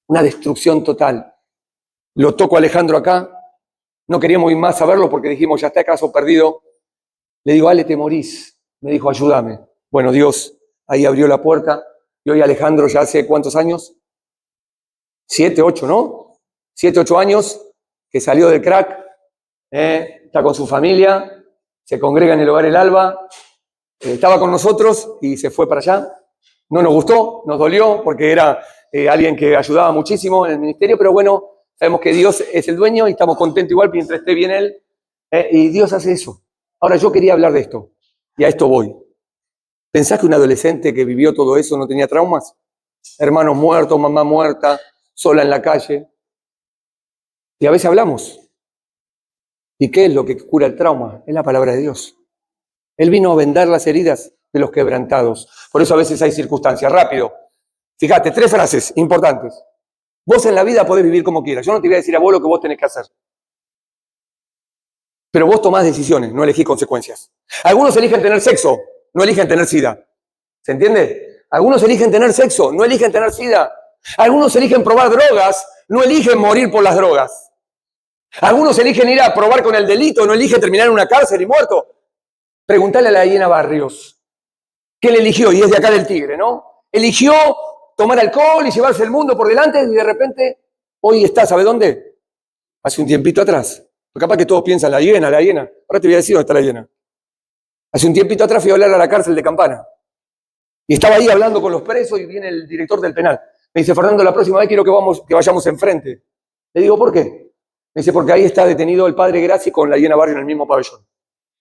Una destrucción total. Lo toco a Alejandro acá, no queríamos ir más a verlo porque dijimos, ya está caso perdido. Le digo, Ale, te morís. Me dijo, ayúdame. Bueno, Dios ahí abrió la puerta y hoy Alejandro ya hace ¿cuántos años? 7, 8, ¿no? 7, 8 años que salió del crack, está con su familia, se congrega en el Hogar El Alba, estaba con nosotros y se fue para allá. No nos gustó, nos dolió porque era alguien que ayudaba muchísimo en el ministerio, pero bueno, sabemos que Dios es el dueño y estamos contentos igual mientras esté bien Él. Y Dios hace eso. Ahora yo quería hablar de esto y a esto voy. ¿Pensás que un adolescente que vivió todo eso no tenía traumas? Hermanos muertos, mamá muerta, sola en la calle. Y a veces hablamos. ¿Y qué es lo que cura el trauma? Es la palabra de Dios. Él vino a vendar las heridas de los quebrantados. Por eso a veces hay circunstancias. Rápido. Fíjate, 3 frases importantes. Vos en la vida podés vivir como quieras. Yo no te voy a decir a vos lo que vos tenés que hacer. Pero vos tomás decisiones, no elegís consecuencias. Algunos eligen tener sexo, no eligen tener SIDA. ¿Se entiende? Algunos eligen tener sexo, no eligen tener SIDA. Algunos eligen probar drogas, no eligen morir por las drogas. Algunos eligen ir a probar con el delito, no eligen terminar en una cárcel y muerto. Preguntale a la Hiena Barrios, ¿qué le eligió? Y es de acá del Tigre, ¿no? Eligió tomar alcohol y llevarse el mundo por delante y de repente, hoy está, ¿sabe dónde? Hace un tiempito atrás. Porque capaz que todos piensan, la hiena. Ahora te voy a decir dónde está la hiena. Hace un tiempito atrás fui a hablar a la cárcel de Campana. Y estaba ahí hablando con los presos y viene el director del penal. Me dice, Fernando, la próxima vez quiero que vayamos enfrente. Le digo, ¿por qué? Me dice, porque ahí está detenido el padre Graci con la Hiena Barrio en el mismo pabellón.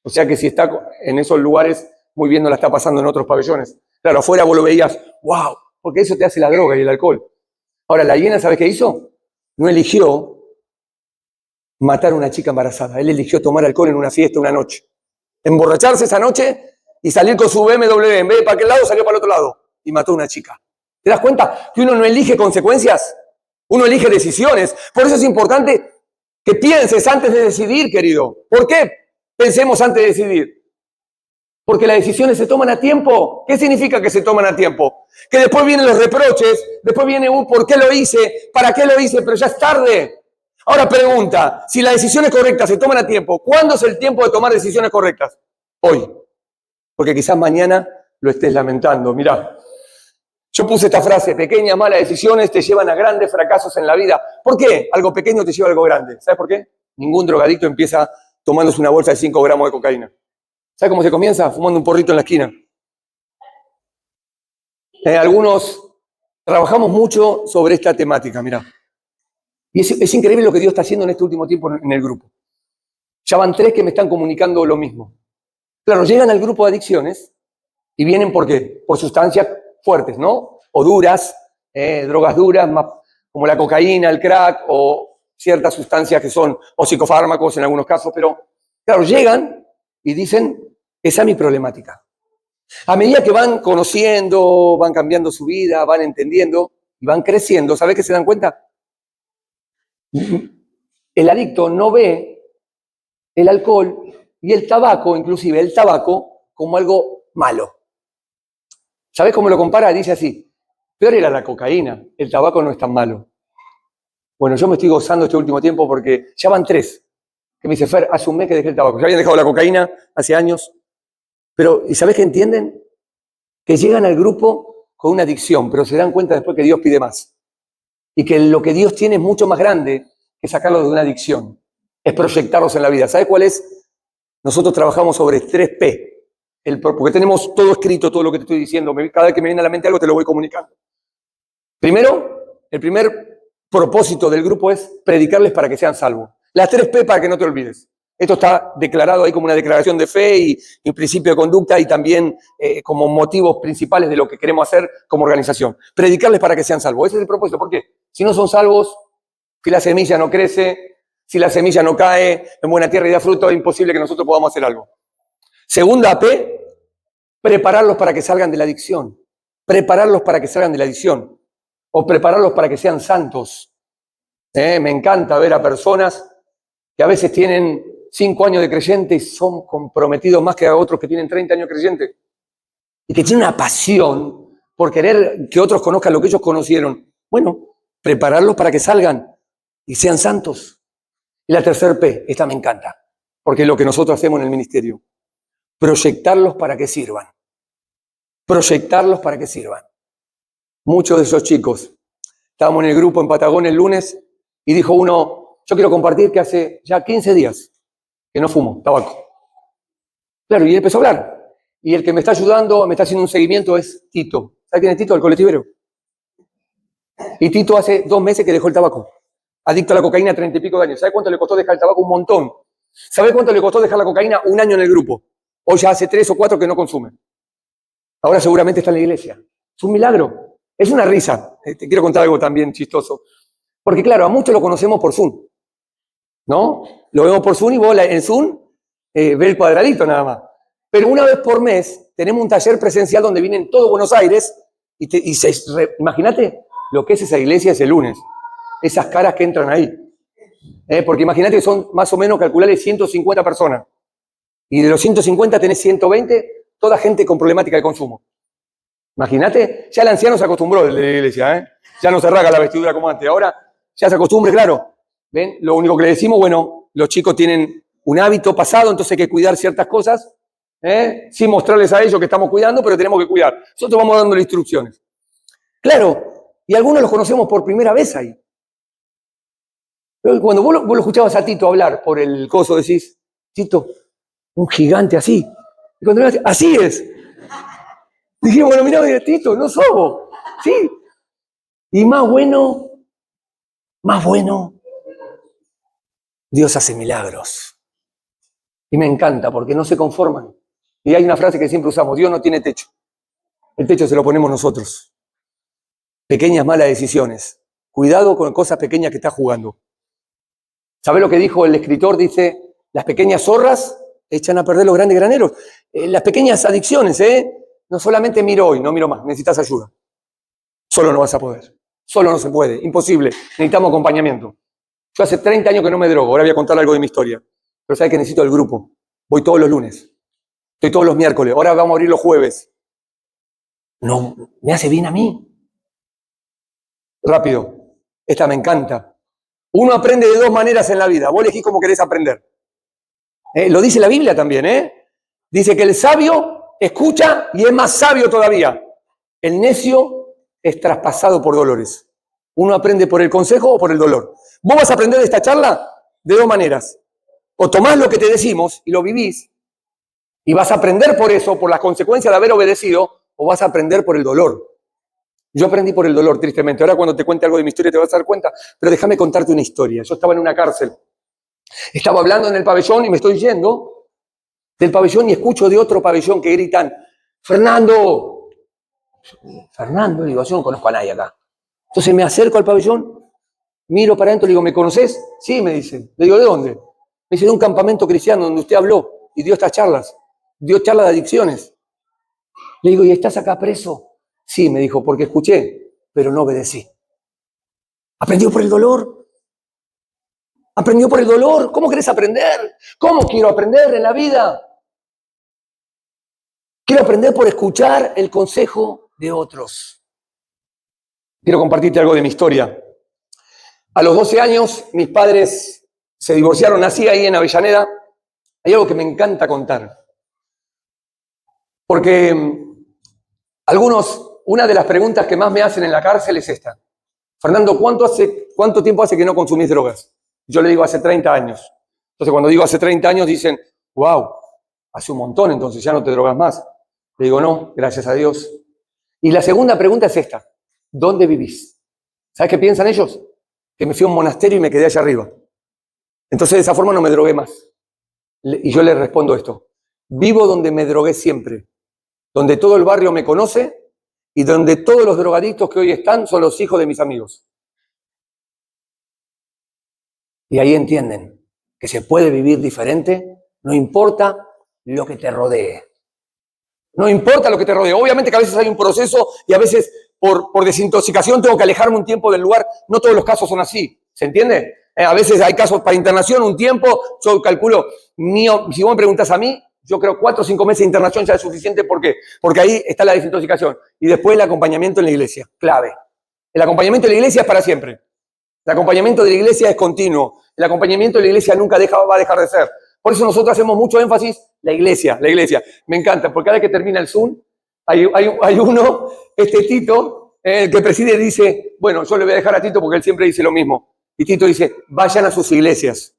O sea que si está en esos lugares, muy bien no la está pasando en otros pabellones. Claro, afuera vos lo veías, wow, porque eso te hace la droga y el alcohol. Ahora, la hiena, ¿sabes qué hizo? No eligió matar a una chica embarazada. Él eligió tomar alcohol en una fiesta una noche. Emborracharse esa noche y salir con su BMW. En vez de para aquel lado, salió para el otro lado. Y mató a una chica. ¿Te das cuenta que uno no elige consecuencias? Uno elige decisiones. Por eso es importante que pienses antes de decidir, querido. ¿Por qué pensemos antes de decidir? Porque las decisiones se toman a tiempo. ¿Qué significa que se toman a tiempo? Que después vienen los reproches, después viene un ¿por qué lo hice? ¿Para qué lo hice? Pero ya es tarde. Ahora pregunta, si las decisiones correctas se toman a tiempo, ¿cuándo es el tiempo de tomar decisiones correctas? Hoy. Porque quizás mañana lo estés lamentando. Mirá, yo puse esta frase, pequeñas malas decisiones te llevan a grandes fracasos en la vida. ¿Por qué? Algo pequeño te lleva a algo grande. ¿Sabes por qué? Ningún drogadicto empieza tomándose una bolsa de 5 gramos de cocaína. ¿Sabe cómo se comienza? Fumando un porrito en la esquina. Algunos trabajamos mucho sobre esta temática, mirá. Y es increíble lo que Dios está haciendo en este último tiempo en el grupo. Ya van 3 que me están comunicando lo mismo. Claro, llegan al grupo de adicciones y vienen ¿por qué? Por sustancias fuertes, ¿no? O duras, drogas duras, como la cocaína, el crack, o ciertas sustancias que son, o psicofármacos en algunos casos, pero claro, llegan y dicen, esa es mi problemática. A medida que van conociendo, van cambiando su vida, van entendiendo y van creciendo, ¿sabe qué se dan cuenta? El adicto no ve el alcohol y el tabaco, inclusive el tabaco, como algo malo. ¿Sabes cómo lo compara? Dice así, peor era la cocaína, el tabaco no es tan malo. Bueno, yo me estoy gozando este último tiempo porque ya van 3 que me dice, Fer, hace un mes que dejé el tabaco. Ya habían dejado la cocaína hace años. Pero, ¿y sabés qué entienden? Que llegan al grupo con una adicción, pero se dan cuenta después que Dios pide más. Y que lo que Dios tiene es mucho más grande que sacarlos de una adicción. Es proyectarlos en la vida. ¿Sabes cuál es? Nosotros trabajamos sobre 3P. Porque tenemos todo escrito, todo lo que te estoy diciendo. Cada vez que me viene a la mente algo te lo voy comunicando. Primero, el primer propósito del grupo es predicarles para que sean salvos. Las 3P para que no te olvides. Esto está declarado ahí como una declaración de fe y un principio de conducta y también como motivos principales de lo que queremos hacer como organización. Predicarles para que sean salvos. Ese es el propósito. ¿Por qué? Si no son salvos, si la semilla no crece, si la semilla no cae en buena tierra y da fruto, es imposible que nosotros podamos hacer algo. Segunda P, prepararlos para que salgan de la adicción. Prepararlos para que salgan de la adicción. O prepararlos para que sean santos. Me encanta ver a personas que a veces tienen 5 años de creyente y son comprometidos más que a otros que tienen 30 años de creyente. Y que tienen una pasión por querer que otros conozcan lo que ellos conocieron. Bueno, prepararlos para que salgan y sean santos. Y la tercer P, esta me encanta, porque es lo que nosotros hacemos en el ministerio. Proyectarlos para que sirvan. Proyectarlos para que sirvan. Muchos de esos chicos, estábamos en el grupo en Patagonia el lunes y dijo uno, yo quiero compartir que hace ya 15 días que no fumo tabaco. Claro, y él empezó a hablar. Y el que me está ayudando, me está haciendo un seguimiento es Tito. ¿Sabe quién es Tito? El colectivero. Y Tito hace 2 meses que dejó el tabaco. Adicto a la cocaína, 30 y pico de años. ¿Sabe cuánto le costó dejar el tabaco? Un montón. ¿Sabe cuánto le costó dejar la cocaína? 1 año en el grupo. Hoy ya hace 3 o 4 que no consume. Ahora seguramente está en la iglesia. Es un milagro. Es una risa. Te quiero contar algo también chistoso. Porque claro, a muchos lo conocemos por Zoom. ¿No? Lo vemos por Zoom y vos en Zoom ve el cuadradito nada más. Pero una vez por mes tenemos un taller presencial donde vienen todo Buenos Aires imagínate lo que es esa iglesia ese lunes. Esas caras que entran ahí. Porque imagínate que son más o menos, calcularle 150 personas. Y de los 150 tenés 120, toda gente con problemática de consumo. Imagínate, ya el anciano se acostumbró de la iglesia, ya no se rasga la vestidura como antes. Ahora ya se acostumbra, claro. ¿Ven? Lo único que le decimos, bueno, los chicos tienen un hábito pasado, entonces hay que cuidar ciertas cosas, sin mostrarles a ellos que estamos cuidando, pero tenemos que cuidar. Nosotros vamos dándole instrucciones. Claro, y algunos los conocemos por primera vez ahí. Pero cuando vos lo escuchabas a Tito hablar por el coso, decís, Tito, un gigante así. Y cuando le así es. Dijimos, bueno, mirá, Tito, no somos. Sí. Y más bueno, Dios hace milagros. Y me encanta porque no se conforman. Y hay una frase que siempre usamos, Dios no tiene techo. El techo se lo ponemos nosotros. Pequeñas malas decisiones. Cuidado con cosas pequeñas que estás jugando. ¿Sabés lo que dijo el escritor? Dice, las pequeñas zorras echan a perder los grandes graneros. Las pequeñas adicciones, no solamente miro hoy, no miro más, necesitas ayuda. Solo no vas a poder. Solo no se puede, imposible. Necesitamos acompañamiento. Yo hace 30 años que no me drogo, ahora voy a contar algo de mi historia. Pero sabes que necesito el grupo. Voy todos los lunes. Estoy todos los miércoles. Ahora vamos a abrir los jueves. No, me hace bien a mí. Rápido. Esta me encanta. Uno aprende de 2 maneras en la vida. Vos elegís cómo querés aprender. Lo dice la Biblia también, Dice que el sabio escucha y es más sabio todavía. El necio es traspasado por dolores. Uno aprende por el consejo o por el dolor. Vos vas a aprender de esta charla de 2 maneras. O tomás lo que te decimos y lo vivís, Y vas a aprender por eso, por las consecuencias de haber obedecido, o vas a aprender por el dolor. Yo aprendí por el dolor, tristemente. Ahora cuando te cuente algo de mi historia te vas a dar cuenta, pero déjame contarte una historia. Yo estaba en una cárcel. Estaba hablando en el pabellón y me estoy yendo del pabellón y escucho de otro pabellón que gritan, ¡Fernando! Fernando, digo, yo no conozco a nadie acá. Entonces me acerco al pabellón, miro para adentro, le digo, ¿me conoces? Sí, me dice. Le digo, ¿de dónde? Me dice, de un campamento cristiano donde usted habló y dio estas charlas. Dio charlas de adicciones. Le digo, ¿y estás acá preso? Sí, me dijo, porque escuché, pero no obedecí. ¿Aprendió por el dolor? ¿Aprendió por el dolor? ¿Cómo querés aprender? ¿Cómo quiero aprender en la vida? Quiero aprender por escuchar el consejo de otros. Quiero compartirte algo de mi historia. A los 12 años, mis padres se divorciaron. Nací ahí en Avellaneda. Hay algo que me encanta contar. Porque una de las preguntas que más me hacen en la cárcel es esta. Fernando, ¿cuánto tiempo hace que no consumís drogas? Yo le digo hace 30 años. Entonces cuando digo hace 30 años dicen, wow, hace un montón, entonces ya no te drogas más. Le digo, no, gracias a Dios. Y la segunda pregunta es esta, ¿dónde vivís? ¿Sabes qué piensan ellos? Que me fui a un monasterio y me quedé allá arriba. Entonces de esa forma no me drogué más. Y yo les respondo esto, vivo donde me drogué siempre, donde todo el barrio me conoce y donde todos los drogadictos que hoy están son los hijos de mis amigos. Y ahí entienden que se puede vivir diferente, no importa lo que te rodee. No importa lo que te rodee. Obviamente que a veces hay un proceso y a veces por desintoxicación tengo que alejarme un tiempo del lugar. No todos los casos son así. ¿Se entiende? A veces hay casos para internación, un tiempo. Yo calculo, si vos me preguntas a mí, yo creo 4 o 5 meses de internación ya es suficiente. ¿Por qué? Porque ahí está la desintoxicación. Y después el acompañamiento en la iglesia. Clave. El acompañamiento en la iglesia es para siempre. El acompañamiento de la iglesia es continuo. El acompañamiento de la iglesia nunca va a dejar de ser. Por eso nosotros hacemos mucho énfasis, la iglesia. Me encanta, porque cada vez que termina el Zoom, hay uno, Tito, el que preside dice, bueno, yo le voy a dejar a Tito porque él siempre dice lo mismo. Y Tito dice, vayan a sus iglesias.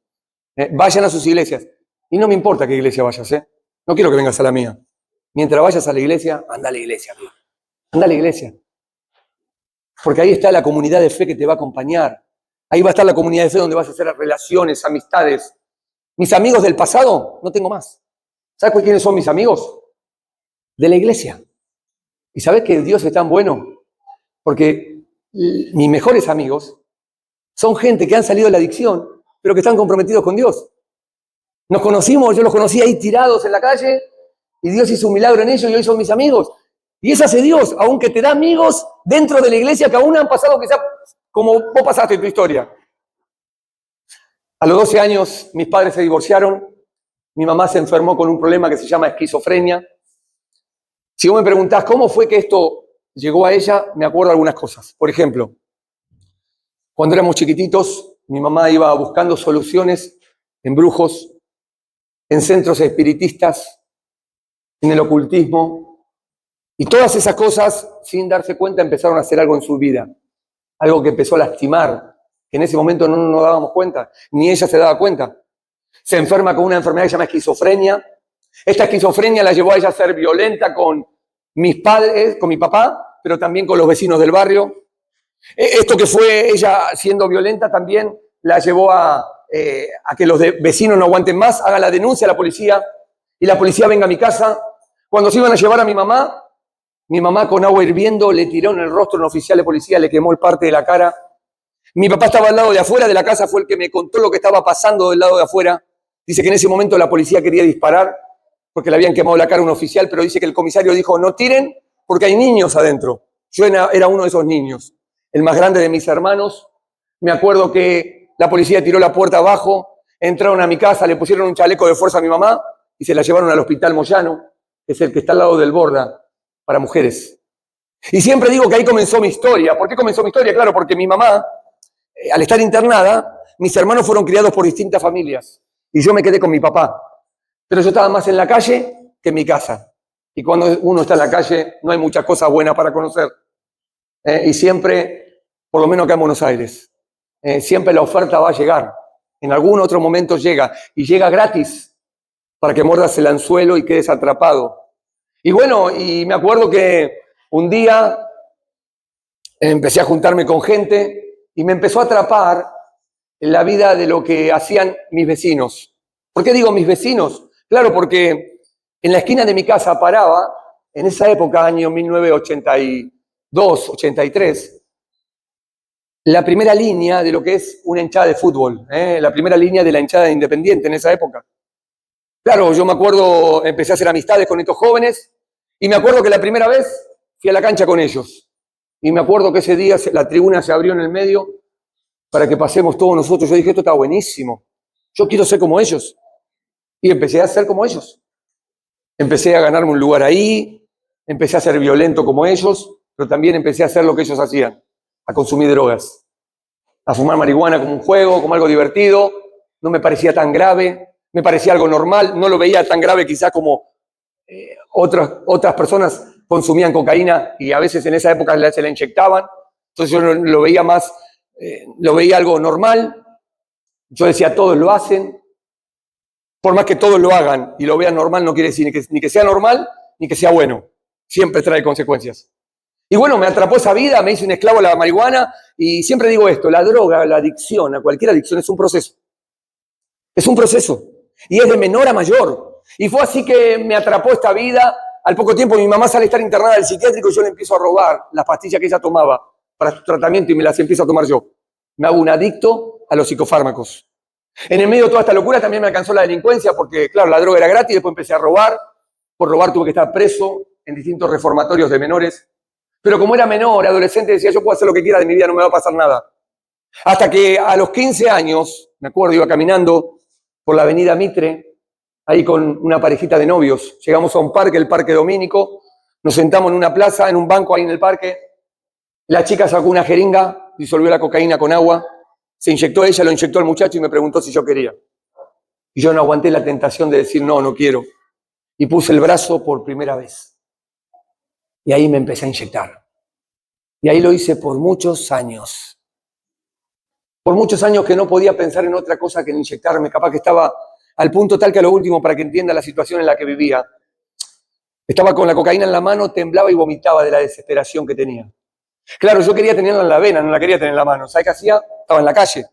Vayan a sus iglesias. Y no me importa qué iglesia vayas, No quiero que vengas a la mía. Mientras vayas a la iglesia, anda a la iglesia, amigo. Anda a la iglesia. Porque ahí está la comunidad de fe que te va a acompañar. Ahí va a estar la comunidad de fe donde vas a hacer relaciones, amistades. Mis amigos del pasado, no tengo más. ¿Sabes quiénes son mis amigos? De la iglesia. ¿Y sabes que Dios es tan bueno? Porque mis mejores amigos son gente que han salido de la adicción, pero que están comprometidos con Dios. Nos conocimos, yo los conocí ahí tirados en la calle, y Dios hizo un milagro en ellos y hoy son mis amigos. Y eso hace Dios, aunque te da amigos dentro de la iglesia que aún han pasado quizá como vos pasaste en tu historia. A los 12 años mis padres se divorciaron, mi mamá se enfermó con un problema que se llama esquizofrenia. Si vos me preguntás cómo fue que esto llegó a ella, me acuerdo algunas cosas. Por ejemplo, cuando éramos chiquititos, mi mamá iba buscando soluciones en brujos, en centros espiritistas, en el ocultismo, y todas esas cosas, sin darse cuenta, empezaron a hacer algo en su vida, algo que empezó a lastimar, que en ese momento no nos dábamos cuenta, ni ella se daba cuenta. Se enferma con una enfermedad que se llama esquizofrenia. Esta esquizofrenia la llevó a ella a ser violenta con mis padres, con mi papá, pero también con los vecinos del barrio. Esto que fue ella siendo violenta también la llevó a que los vecinos no aguanten más, hagan la denuncia a la policía y la policía venga a mi casa. Cuando se iban a llevar a mi mamá con agua hirviendo le tiró en el rostro a un oficial de policía, le quemó el parte de la cara. Mi papá estaba al lado de afuera de la casa, fue el que me contó lo que estaba pasando del lado de afuera. Dice que en ese momento la policía quería disparar porque le habían quemado la cara a un oficial, pero dice que el comisario dijo, no tiren porque hay niños adentro. Yo era uno de esos niños, el más grande de mis hermanos. Me acuerdo que la policía tiró la puerta abajo, entraron a mi casa, le pusieron un chaleco de fuerza a mi mamá y se la llevaron al hospital Moyano, que es el que está al lado del Borda, para mujeres. Y siempre digo que ahí comenzó mi historia. ¿Por qué comenzó mi historia? Claro, porque mi mamá, al estar internada, mis hermanos fueron criados por distintas familias y yo me quedé con mi papá. Pero yo estaba más en la calle que en mi casa. Y cuando uno está en la calle no hay muchas cosas buenas para conocer. Y siempre, por lo menos acá en Buenos Aires, siempre la oferta va a llegar. En algún otro momento llega y llega gratis. para que muerdas el anzuelo y quedes atrapado. Y bueno, y me acuerdo que un día empecé a juntarme con gente y me empezó a atrapar en la vida de lo que hacían mis vecinos. ¿Por qué digo mis vecinos? Claro, porque en la esquina de mi casa paraba, en esa época, año 1982, 83, la primera línea de lo que es una hinchada de fútbol, la primera línea de la hinchada de Independiente en esa época. Claro, yo me acuerdo, empecé a hacer amistades con estos jóvenes y me acuerdo que la primera vez fui a la cancha con ellos. Y me acuerdo que ese día la tribuna se abrió en el medio para que pasemos todos nosotros. Yo dije, esto está buenísimo. Yo quiero ser como ellos. Y empecé a ser como ellos. Empecé a ganarme un lugar ahí, empecé a ser violento como ellos, pero también empecé a hacer lo que ellos hacían, a consumir drogas, a fumar marihuana como un juego, como algo divertido. No me parecía tan grave, me parecía algo normal, no lo veía tan grave quizás como otras personas consumían cocaína y a veces en esa época se la inyectaban. Entonces yo lo veía más, lo veía algo normal. Yo decía, todos lo hacen. Por más que todos lo hagan y lo vean normal, no quiere decir ni que sea normal ni que sea bueno. Siempre trae consecuencias. Y bueno, me atrapó esa vida, me hice un esclavo a la marihuana y siempre digo esto, la droga, la adicción, a cualquier adicción es un proceso. Es un proceso. Y es de menor a mayor. Y fue así que me atrapó esta vida. Al poco tiempo mi mamá sale a estar internada del psiquiátrico y yo le empiezo a robar las pastillas que ella tomaba para su tratamiento y me las empiezo a tomar yo. Me hago un adicto a los psicofármacos. En el medio de toda esta locura también me alcanzó la delincuencia porque, claro, la droga era gratis, después empecé a robar. Por robar tuve que estar preso en distintos reformatorios de menores. Pero como era menor, adolescente, decía, yo puedo hacer lo que quiera de mi vida, no me va a pasar nada. Hasta que a los 15 años, me acuerdo, iba caminando por la avenida Mitre, ahí con una parejita de novios. Llegamos a un parque, el Parque Domínico, nos sentamos en una plaza, en un banco ahí en el parque. La chica sacó una jeringa, disolvió la cocaína con agua, se inyectó ella, lo inyectó el muchacho y me preguntó si yo quería. Y yo no aguanté la tentación de decir no, no quiero. Y puse el brazo por primera vez. Y ahí me empecé a inyectar. Y ahí lo hice por muchos años. Por muchos años que no podía pensar en otra cosa que en inyectarme. Capaz que estaba al punto tal que a lo último, para que entienda la situación en la que vivía, estaba con la cocaína en la mano, temblaba y vomitaba de la desesperación que tenía. Claro, yo quería tenerla en la vena, no la quería tener en la mano. ¿Sabes qué hacía? Estaba en la calle.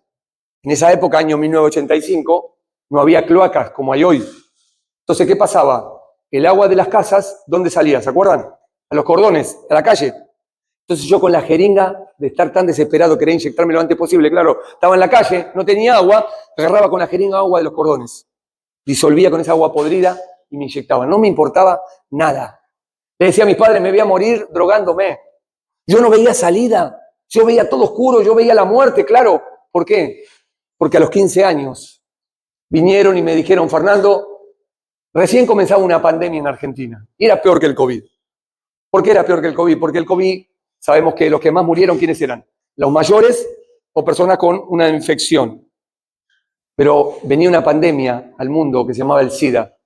En esa época, año 1985, no había cloacas como hay hoy. Entonces, ¿qué pasaba? El agua de las casas, ¿dónde salía? ¿Se acuerdan? A los cordones, a la calle. Entonces yo con la jeringa, de estar tan desesperado, quería inyectarme lo antes posible, claro, estaba en la calle, no tenía agua, agarraba con la jeringa agua de los cordones. Disolvía con esa agua podrida y me inyectaba. No me importaba nada. Le decía a mis padres, me voy a morir drogándome. Yo no veía salida, yo veía todo oscuro, yo veía la muerte, claro. ¿Por qué? Porque a los 15 años vinieron y me dijeron, Fernando, recién comenzaba una pandemia en Argentina y era peor que el COVID. ¿Por qué era peor que el COVID? Porque el COVID, sabemos que los que más murieron, ¿quiénes eran? Los mayores o personas con una infección. Pero venía una pandemia al mundo que se llamaba el SIDA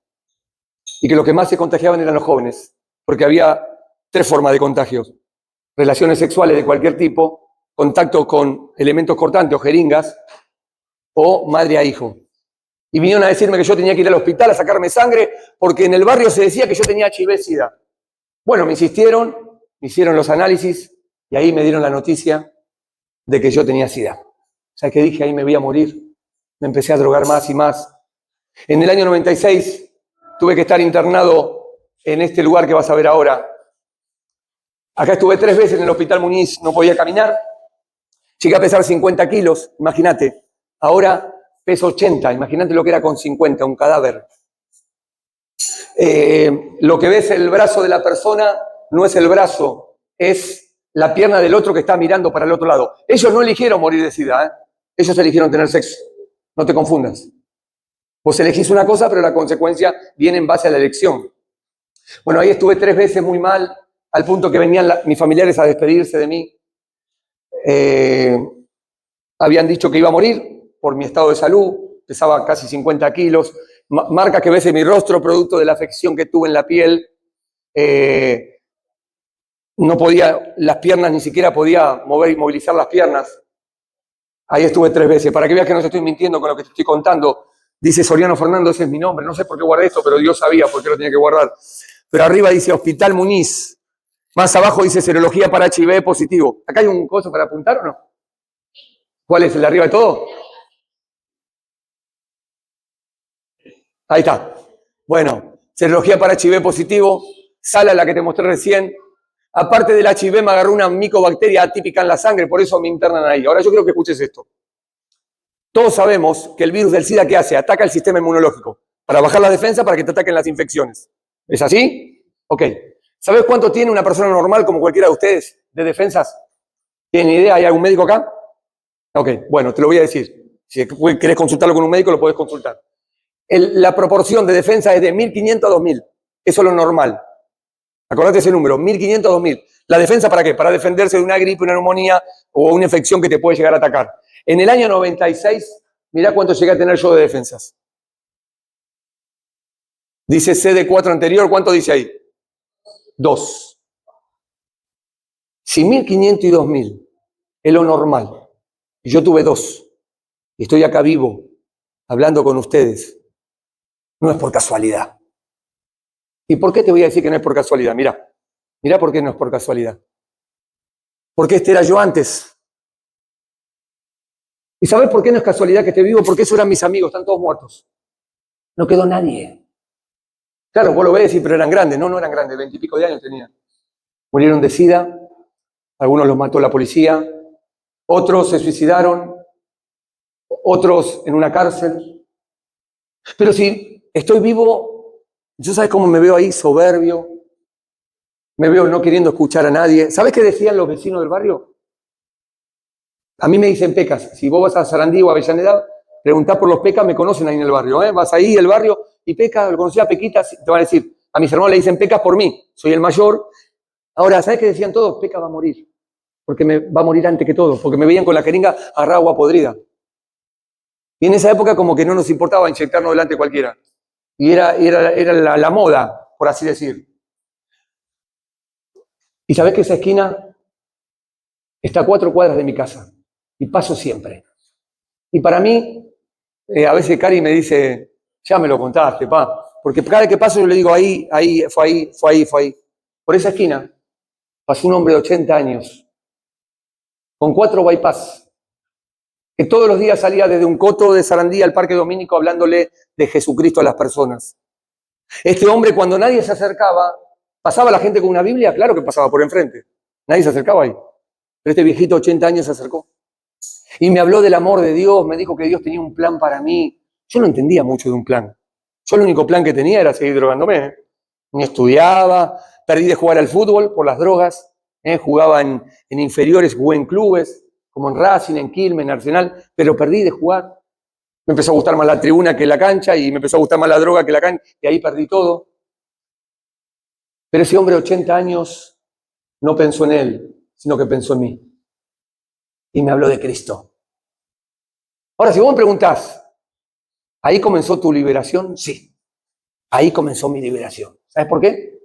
y que los que más se contagiaban eran los jóvenes, porque había 3 formas de contagios. Relaciones sexuales de cualquier tipo, contacto con elementos cortantes o jeringas, o madre a hijo. Y vinieron a decirme que yo tenía que ir al hospital a sacarme sangre porque en el barrio se decía que yo tenía HIV-SIDA. Bueno, me insistieron, me hicieron los análisis y ahí me dieron la noticia de que yo tenía SIDA. ¿Sabes qué dije? Ahí me voy a morir. Me empecé a drogar más y más. En el año 96 tuve que estar internado en este lugar que vas a ver ahora. Acá estuve 3 veces en el Hospital Muñiz, no podía caminar. Llegué a pesar 50 kilos, imagínate. Ahora peso 80, imagínate lo que era con 50, un cadáver. Lo que ves el brazo de la persona no es el brazo, es la pierna del otro que está mirando para el otro lado. Ellos no eligieron morir de SIDA, ¿eh? Ellos eligieron tener sexo. No te confundas. Vos elegís una cosa, pero la consecuencia viene en base a la elección. Bueno, ahí estuve 3 veces muy mal, al punto que venían mis familiares a despedirse de mí. Habían dicho que iba a morir por mi estado de salud, pesaba casi 50 kilos, marcas que ves en mi rostro, producto de la afección que tuve en la piel. No podía, las piernas, ni siquiera podía mover y movilizar las piernas. Ahí estuve 3 veces. Para que veas que no te estoy mintiendo con lo que te estoy contando. Dice Soriano Fernando, ese es mi nombre. No sé por qué guardé esto, pero Dios sabía por qué lo tenía que guardar. Pero arriba dice Hospital Muniz. Más abajo dice serología para HIV positivo. ¿Acá hay un coso para apuntar o no? ¿Cuál es el de arriba de todo? Ahí está. Bueno, serología para HIV positivo. Sala, la que te mostré recién. Aparte del HIV me agarró una micobacteria atípica en la sangre, por eso me internan ahí. Ahora yo quiero que escuches esto. Todos sabemos que el virus del SIDA, ¿qué hace? Ataca el sistema inmunológico para bajar la defensa para que te ataquen las infecciones. ¿Es así? Ok. ¿Sabes cuánto tiene una persona normal como cualquiera de ustedes de defensas? ¿Tienen idea? ¿Hay algún médico acá? Ok, bueno, te lo voy a decir. Si querés consultarlo con un médico, lo podés consultar. La proporción de defensa es de 1.500 a 2.000. Eso es lo normal. Acordate ese número, 1.500 a 2.000. ¿La defensa para qué? Para defenderse de una gripe, una neumonía o una infección que te puede llegar a atacar. En el año 96, mirá cuánto llegué a tener yo de defensas. Dice CD4 anterior, ¿cuánto dice ahí? 2. Si 1.500 y 2.000 es lo normal, y yo tuve 2, y estoy acá vivo, hablando con ustedes, no es por casualidad. ¿Y por qué te voy a decir que no es por casualidad? Mirá por qué no es por casualidad. Porque este era yo antes. ¿Y sabés por qué no es casualidad que esté vivo? Porque esos eran mis amigos, están todos muertos. No quedó nadie. Claro, vos lo ves y decís, pero eran grandes. No, no eran grandes, 20 y pico de años tenían. Murieron de SIDA, algunos los mató la policía, otros se suicidaron, otros en una cárcel. Pero si estoy vivo, ¿yo sabes cómo me veo ahí? Soberbio. Me veo no queriendo escuchar a nadie. ¿Sabés qué decían los vecinos del barrio? A mí me dicen pecas. Si vos vas a Sarandí o a Avellaneda, preguntás por los pecas, me conocen ahí en el barrio. Vas ahí al barrio y pecas, lo conocía a Pequitas, te van a decir, a mis hermanos le dicen pecas por mí, soy el mayor. Ahora, ¿sabés qué decían todos? Peca va a morir. Porque me va a morir antes que todo, porque me veían con la jeringa agarrar agua podrida. Y en esa época como que no nos importaba inyectarnos delante de cualquiera. Y era la moda, por así decir. ¿Y sabés que esa esquina está a 4 cuadras de mi casa? Y paso siempre. Y para mí, a veces Cari me dice, ya me lo contaste, pa. Porque cada vez que paso yo le digo, ahí, fue ahí. Por esa esquina pasó un hombre de 80 años, con 4 bypass, que todos los días salía desde un coto de Sarandí al Parque Domínico hablándole de Jesucristo a las personas. Este hombre, cuando nadie se acercaba, ¿pasaba la gente con una Biblia? Claro que pasaba por enfrente. Nadie se acercaba ahí. Pero este viejito de 80 años se acercó. Y me habló del amor de Dios, me dijo que Dios tenía un plan para mí. Yo no entendía mucho de un plan. Yo el único plan que tenía era seguir drogándome. Ni estudiaba, perdí de jugar al fútbol por las drogas. Jugaba en inferiores, jugué en clubes, como en Racing, en Quilmes, en Arsenal, pero perdí de jugar. Me empezó a gustar más la tribuna que la cancha y me empezó a gustar más la droga que la cancha y ahí perdí todo. Pero ese hombre de 80 años no pensó en él, sino que pensó en mí. Y me habló de Cristo. Ahora, si vos me preguntás, ¿ahí comenzó tu liberación? Sí, ahí comenzó mi liberación. ¿Sabes por qué?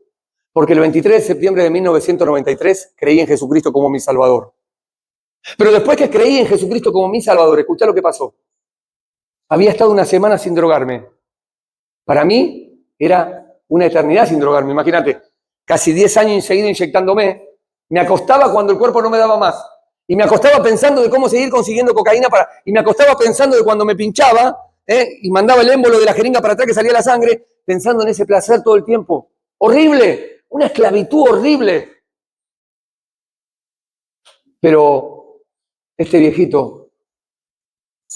Porque el 23 de septiembre de 1993 creí en Jesucristo como mi Salvador. Pero después que creí en Jesucristo como mi Salvador, escuchá lo que pasó. Había estado una semana sin drogarme. Para mí era una eternidad sin drogarme. Imagínate, casi 10 años seguidos inyectándome. Me acostaba cuando el cuerpo no me daba más. Y me acostaba pensando de cómo seguir consiguiendo cocaína y me acostaba pensando de cuando me pinchaba y mandaba el émbolo de la jeringa para atrás que salía la sangre, pensando en ese placer todo el tiempo. Horrible, una esclavitud horrible. Pero este viejito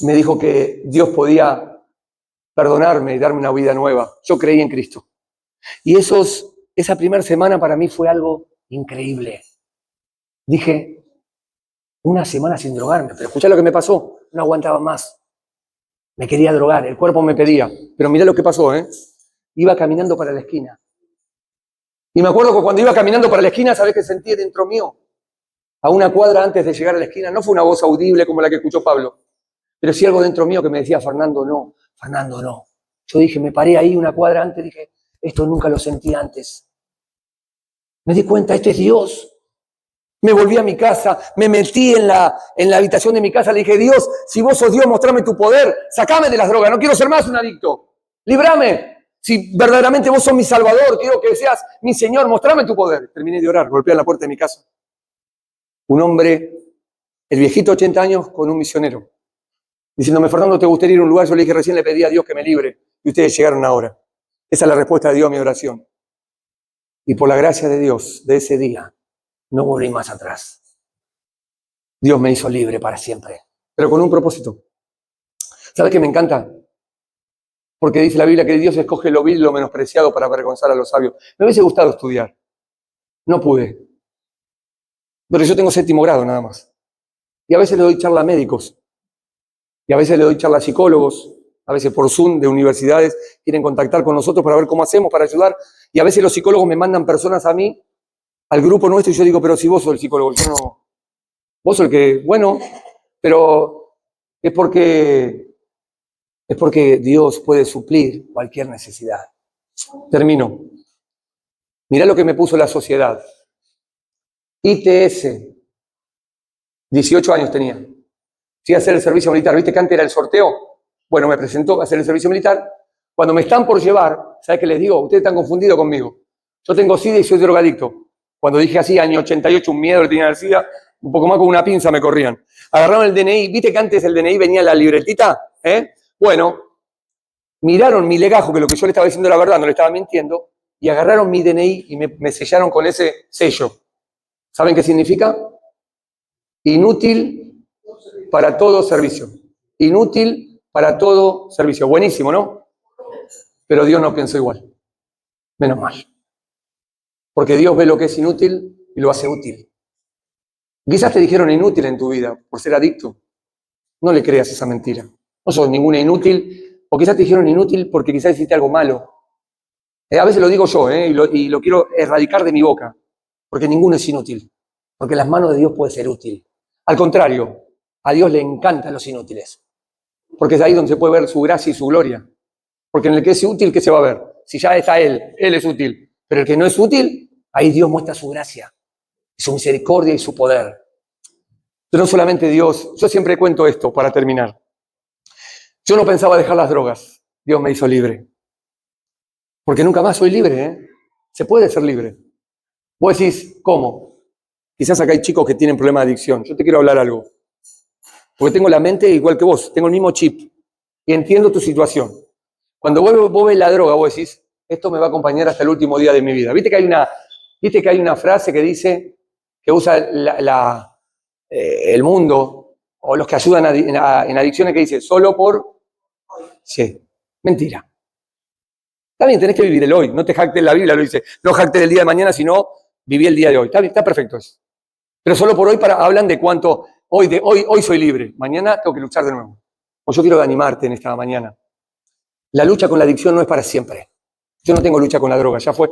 me dijo que Dios podía perdonarme y darme una vida nueva. Yo creí en Cristo. Y esa primera semana para mí fue algo increíble. Dije, una semana sin drogarme, pero escuchá lo que me pasó, no aguantaba más. Me quería drogar, el cuerpo me pedía. Pero mirá lo que pasó, Iba caminando para la esquina. Y me acuerdo que cuando iba caminando para la esquina, ¿sabés qué sentí dentro mío? A una cuadra antes de llegar a la esquina, no fue una voz audible como la que escuchó Pablo, pero sí algo dentro mío que me decía, Fernando, no. Yo dije, me paré ahí una cuadra antes, dije, esto nunca lo sentí antes. Me di cuenta, este es Dios. Me volví a mi casa, me metí en la habitación de mi casa, le dije, Dios, si vos sos Dios, mostrame tu poder, sacame de las drogas, no quiero ser más un adicto, líbrame. Si verdaderamente vos sos mi Salvador, quiero que seas mi Señor, mostrame tu poder. Terminé de orar, golpeé a la puerta de mi casa. Un hombre, el viejito 80 años, con un misionero, diciéndome, Fernando, ¿te gustaría ir a un lugar? Yo le dije, recién le pedí a Dios que me libre, y ustedes llegaron ahora. Esa es la respuesta de Dios a mi oración. Y por la gracia de Dios, de ese día, no volví más atrás. Dios me hizo libre para siempre, pero con un propósito. ¿Sabes qué me encanta? Porque dice la Biblia que Dios escoge lo vil y lo menospreciado para avergonzar a los sabios. Me hubiese gustado estudiar. No pude. Pero yo tengo 7º grado nada más. Y a veces le doy charla a médicos. Y a veces le doy charla a psicólogos. A veces por Zoom de universidades quieren contactar con nosotros para ver cómo hacemos para ayudar. Y a veces los psicólogos me mandan personas a mí, al grupo nuestro, y yo digo, pero si vos sos el psicólogo, yo no. Vos sos el que, bueno, pero es porque Dios puede suplir cualquier necesidad. Termino. Mirá lo que me puso la sociedad. ITS. 18 años tenía. Fui a hacer el servicio militar. ¿Viste que antes era el sorteo? Bueno, me presentó a hacer el servicio militar. Cuando me están por llevar, ¿sabes qué les digo? Ustedes están confundidos conmigo. Yo tengo SIDA y soy drogadicto. Cuando dije así, año 88, un miedo le tenía al SIDA, un poco más con una pinza me corrían. Agarraron el DNI. ¿Viste que antes el DNI venía en la libretita? Bueno, miraron mi legajo, que lo que yo le estaba diciendo era verdad, no le estaba mintiendo, y agarraron mi DNI y me sellaron con ese sello. ¿Saben qué significa? Inútil para todo servicio. Inútil para todo servicio. Buenísimo, ¿no? Pero Dios no pensó igual. Menos mal. Porque Dios ve lo que es inútil y lo hace útil. Quizás te dijeron inútil en tu vida por ser adicto. No le creas esa mentira. No sos ninguna inútil. O quizás te dijeron inútil porque quizás hiciste algo malo. A veces lo digo yo, y lo quiero erradicar de mi boca. Porque ninguno es inútil. Porque en las manos de Dios puede ser útil. Al contrario, a Dios le encantan los inútiles. Porque es ahí donde se puede ver su gracia y su gloria. Porque en el que es útil, ¿qué se va a ver? Si ya está Él es útil. Pero el que no es útil, ahí Dios muestra su gracia, su misericordia y su poder. Pero no solamente Dios, yo siempre cuento esto para terminar. Yo no pensaba dejar las drogas. Dios me hizo libre. Porque nunca más soy libre, Se puede ser libre. Vos decís, ¿cómo? Quizás acá hay chicos que tienen problemas de adicción. Yo te quiero hablar algo. Porque tengo la mente igual que vos, tengo el mismo chip. Y entiendo tu situación. Cuando vos ves la droga, vos decís, esto me va a acompañar hasta el último día de mi vida. ¿Viste que hay una frase que dice, que usa el mundo, o los que ayudan en adicciones, que dice, solo por... Sí, mentira. Está bien, tenés que vivir el hoy. No te jactes, la Biblia lo dice. No jactes del día de mañana, sino viví el día de hoy. Está bien, está perfecto eso. Pero solo por hoy hablan de cuánto, hoy soy libre. Mañana tengo que luchar de nuevo. O yo quiero animarte en esta mañana. La lucha con la adicción no es para siempre. Yo no tengo lucha con la droga, ya fue.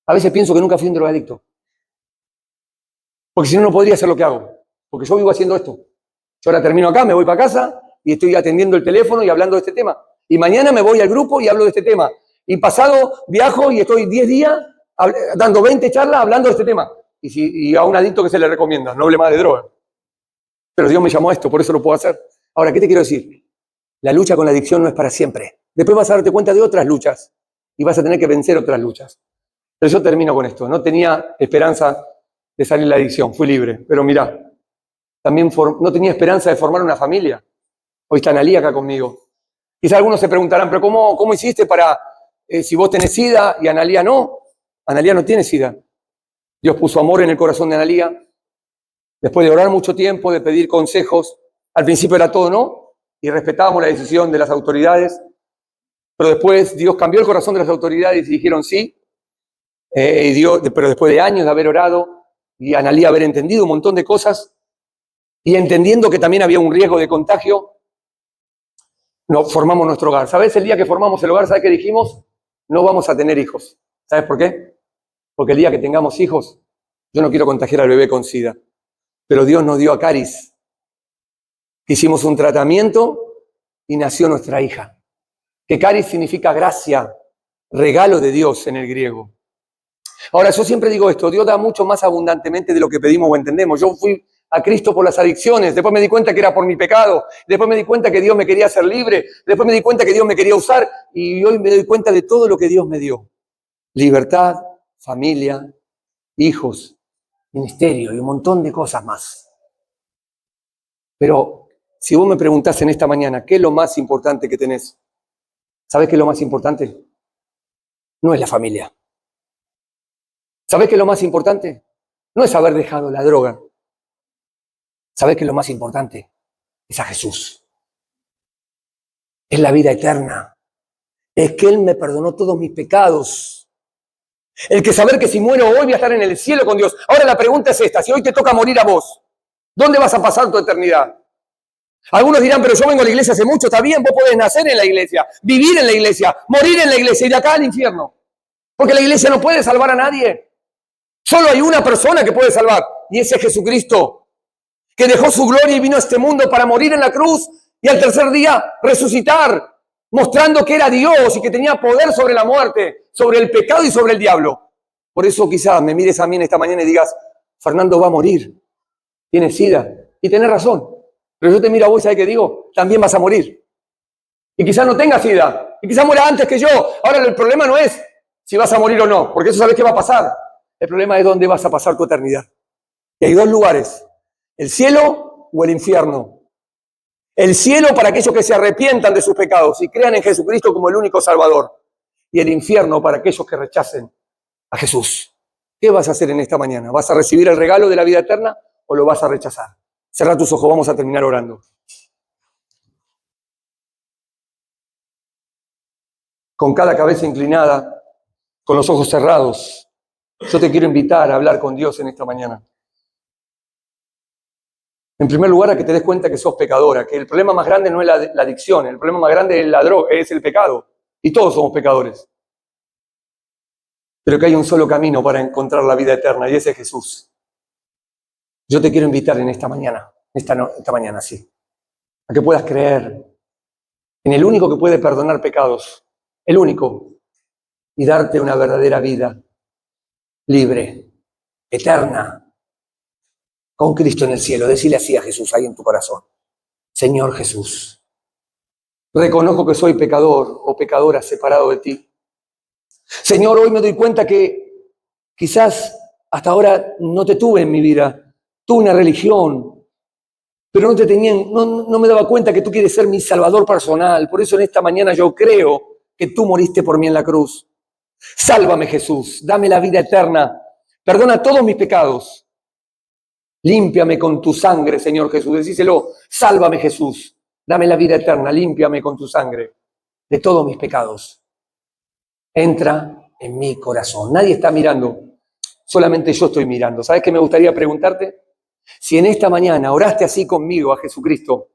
A veces pienso que nunca fui un drogadicto. Porque si no, no podría hacer lo que hago. Porque yo vivo haciendo esto. Yo ahora termino acá, me voy para casa y estoy atendiendo el teléfono y hablando de este tema. Y mañana me voy al grupo y hablo de este tema. Y pasado viajo y estoy 10 días dando 20 charlas hablando de este tema. Y a un adicto que se le recomienda, no hable más de droga. Pero Dios me llamó a esto, por eso lo puedo hacer. Ahora, ¿qué te quiero decir? La lucha con la adicción no es para siempre. Después vas a darte cuenta de otras luchas y vas a tener que vencer otras luchas. Pero yo termino con esto. No tenía esperanza de salir de la adicción, fui libre. Pero mirá, también no tenía esperanza de formar una familia. Hoy está Analía acá conmigo. Quizá algunos se preguntarán, pero ¿cómo hiciste para, si vos tenés SIDA y Analía no? Analía no tiene SIDA. Dios puso amor en el corazón de Analía. Después de orar mucho tiempo, de pedir consejos, al principio era todo no, y respetábamos la decisión de las autoridades, pero después Dios cambió el corazón de las autoridades y dijeron sí, pero después de años de haber orado y Analía haber entendido un montón de cosas, y entendiendo que también había un riesgo de contagio, formamos nuestro hogar. ¿Sabes? El día que formamos el hogar, ¿sabes qué dijimos? No vamos a tener hijos. ¿Sabes por qué? Porque el día que tengamos hijos, yo no quiero contagiar al bebé con SIDA. Pero Dios nos dio a Caris. Hicimos un tratamiento y nació nuestra hija. Que Caris significa gracia, regalo de Dios en el griego. Ahora, yo siempre digo esto, Dios da mucho más abundantemente de lo que pedimos o entendemos. Yo fui a Cristo por las adicciones, después me di cuenta que era por mi pecado, después me di cuenta que Dios me quería hacer libre, después me di cuenta que Dios me quería usar y hoy me doy cuenta de todo lo que Dios me dio. Libertad, familia, hijos, ministerio y un montón de cosas más. Pero si vos me preguntás en esta mañana, ¿qué es lo más importante que tenés? ¿Sabés qué es lo más importante? No es la familia. ¿Sabés qué es lo más importante? No es haber dejado la droga. ¿Sabés qué es lo más importante? Es a Jesús. Es la vida eterna. Es que Él me perdonó todos mis pecados. El que saber que si muero hoy voy a estar en el cielo con Dios. Ahora la pregunta es esta, si hoy te toca morir a vos, ¿dónde vas a pasar tu eternidad? Algunos dirán, pero yo vengo a la iglesia hace mucho, está bien, vos podés nacer en la iglesia, vivir en la iglesia, morir en la iglesia y de acá al infierno. Porque la iglesia no puede salvar a nadie. Solo hay una persona que puede salvar y ese es Jesucristo, que dejó su gloria y vino a este mundo para morir en la cruz y al tercer día resucitar, mostrando que era Dios y que tenía poder sobre la muerte, sobre el pecado y sobre el diablo. Por eso quizás me mires a mí en esta mañana y digas, Fernando va a morir, tiene sida, y tenés razón. Pero yo te miro a vos y ¿sabes qué digo? También vas a morir. Y quizás no tengas sida, y quizás muera antes que yo. Ahora el problema no es si vas a morir o no, porque eso sabes qué va a pasar. El problema es dónde vas a pasar tu eternidad. Y hay dos lugares, el cielo o el infierno. El cielo para aquellos que se arrepientan de sus pecados y crean en Jesucristo como el único Salvador. Y el infierno para aquellos que rechacen a Jesús. ¿Qué vas a hacer en esta mañana? ¿Vas a recibir el regalo de la vida eterna o lo vas a rechazar? Cerrá tus ojos, vamos a terminar orando. Con cada cabeza inclinada, con los ojos cerrados, yo te quiero invitar a hablar con Dios en esta mañana. En primer lugar, a que te des cuenta que sos pecadora, que el problema más grande no es la adicción, el problema más grande es la droga, es el pecado. Y todos somos pecadores. Pero que hay un solo camino para encontrar la vida eterna y ese es Jesús. Yo te quiero invitar en esta mañana, esta mañana, sí, a que puedas creer en el único que puede perdonar pecados, el único, y darte una verdadera vida libre, eterna, con Cristo en el cielo. Decile así a Jesús ahí en tu corazón. Señor Jesús, reconozco que soy pecador o pecadora separado de ti. Señor, hoy me doy cuenta que quizás hasta ahora no te tuve en mi vida. Tuve una religión, pero no me daba cuenta que tú quieres ser mi salvador personal. Por eso en esta mañana yo creo que tú moriste por mí en la cruz. Sálvame, Jesús, dame la vida eterna. Perdona todos mis pecados. Límpiame con tu sangre, Señor Jesús. Decíselo, sálvame, Jesús. Dame la vida eterna, límpiame con tu sangre de todos mis pecados. Entra en mi corazón. Nadie está mirando, solamente yo estoy mirando. ¿Sabes qué me gustaría preguntarte? Si en esta mañana oraste así conmigo a Jesucristo,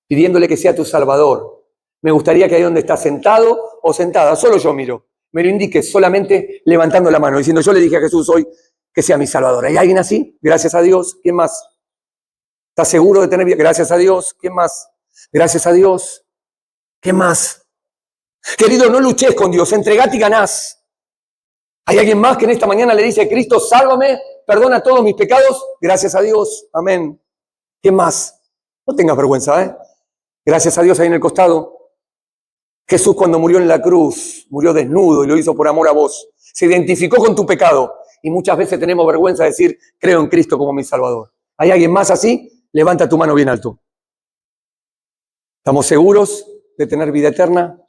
pidiéndole que sea tu Salvador, me gustaría que ahí donde estás sentado o sentada, solo yo miro, me lo indiques solamente levantando la mano, diciendo, yo le dije a Jesús hoy que sea mi Salvador. ¿Hay alguien así? Gracias a Dios. ¿Quién más? ¿Estás seguro de tener vida? Gracias a Dios. ¿Quién más? Gracias a Dios. ¿Qué más? Querido, no luches con Dios, entregate y ganás. ¿Hay alguien más que en esta mañana le dice, Cristo, sálvame, perdona todos mis pecados? Gracias a Dios. Amén. ¿Quién más? No tengas vergüenza, ¿eh? Gracias a Dios ahí en el costado. Jesús cuando murió en la cruz, murió desnudo y lo hizo por amor a vos. Se identificó con tu pecado. Y muchas veces tenemos vergüenza de decir, creo en Cristo como mi Salvador. ¿Hay alguien más así? Levanta tu mano bien alto. ¿Estamos seguros de tener vida eterna?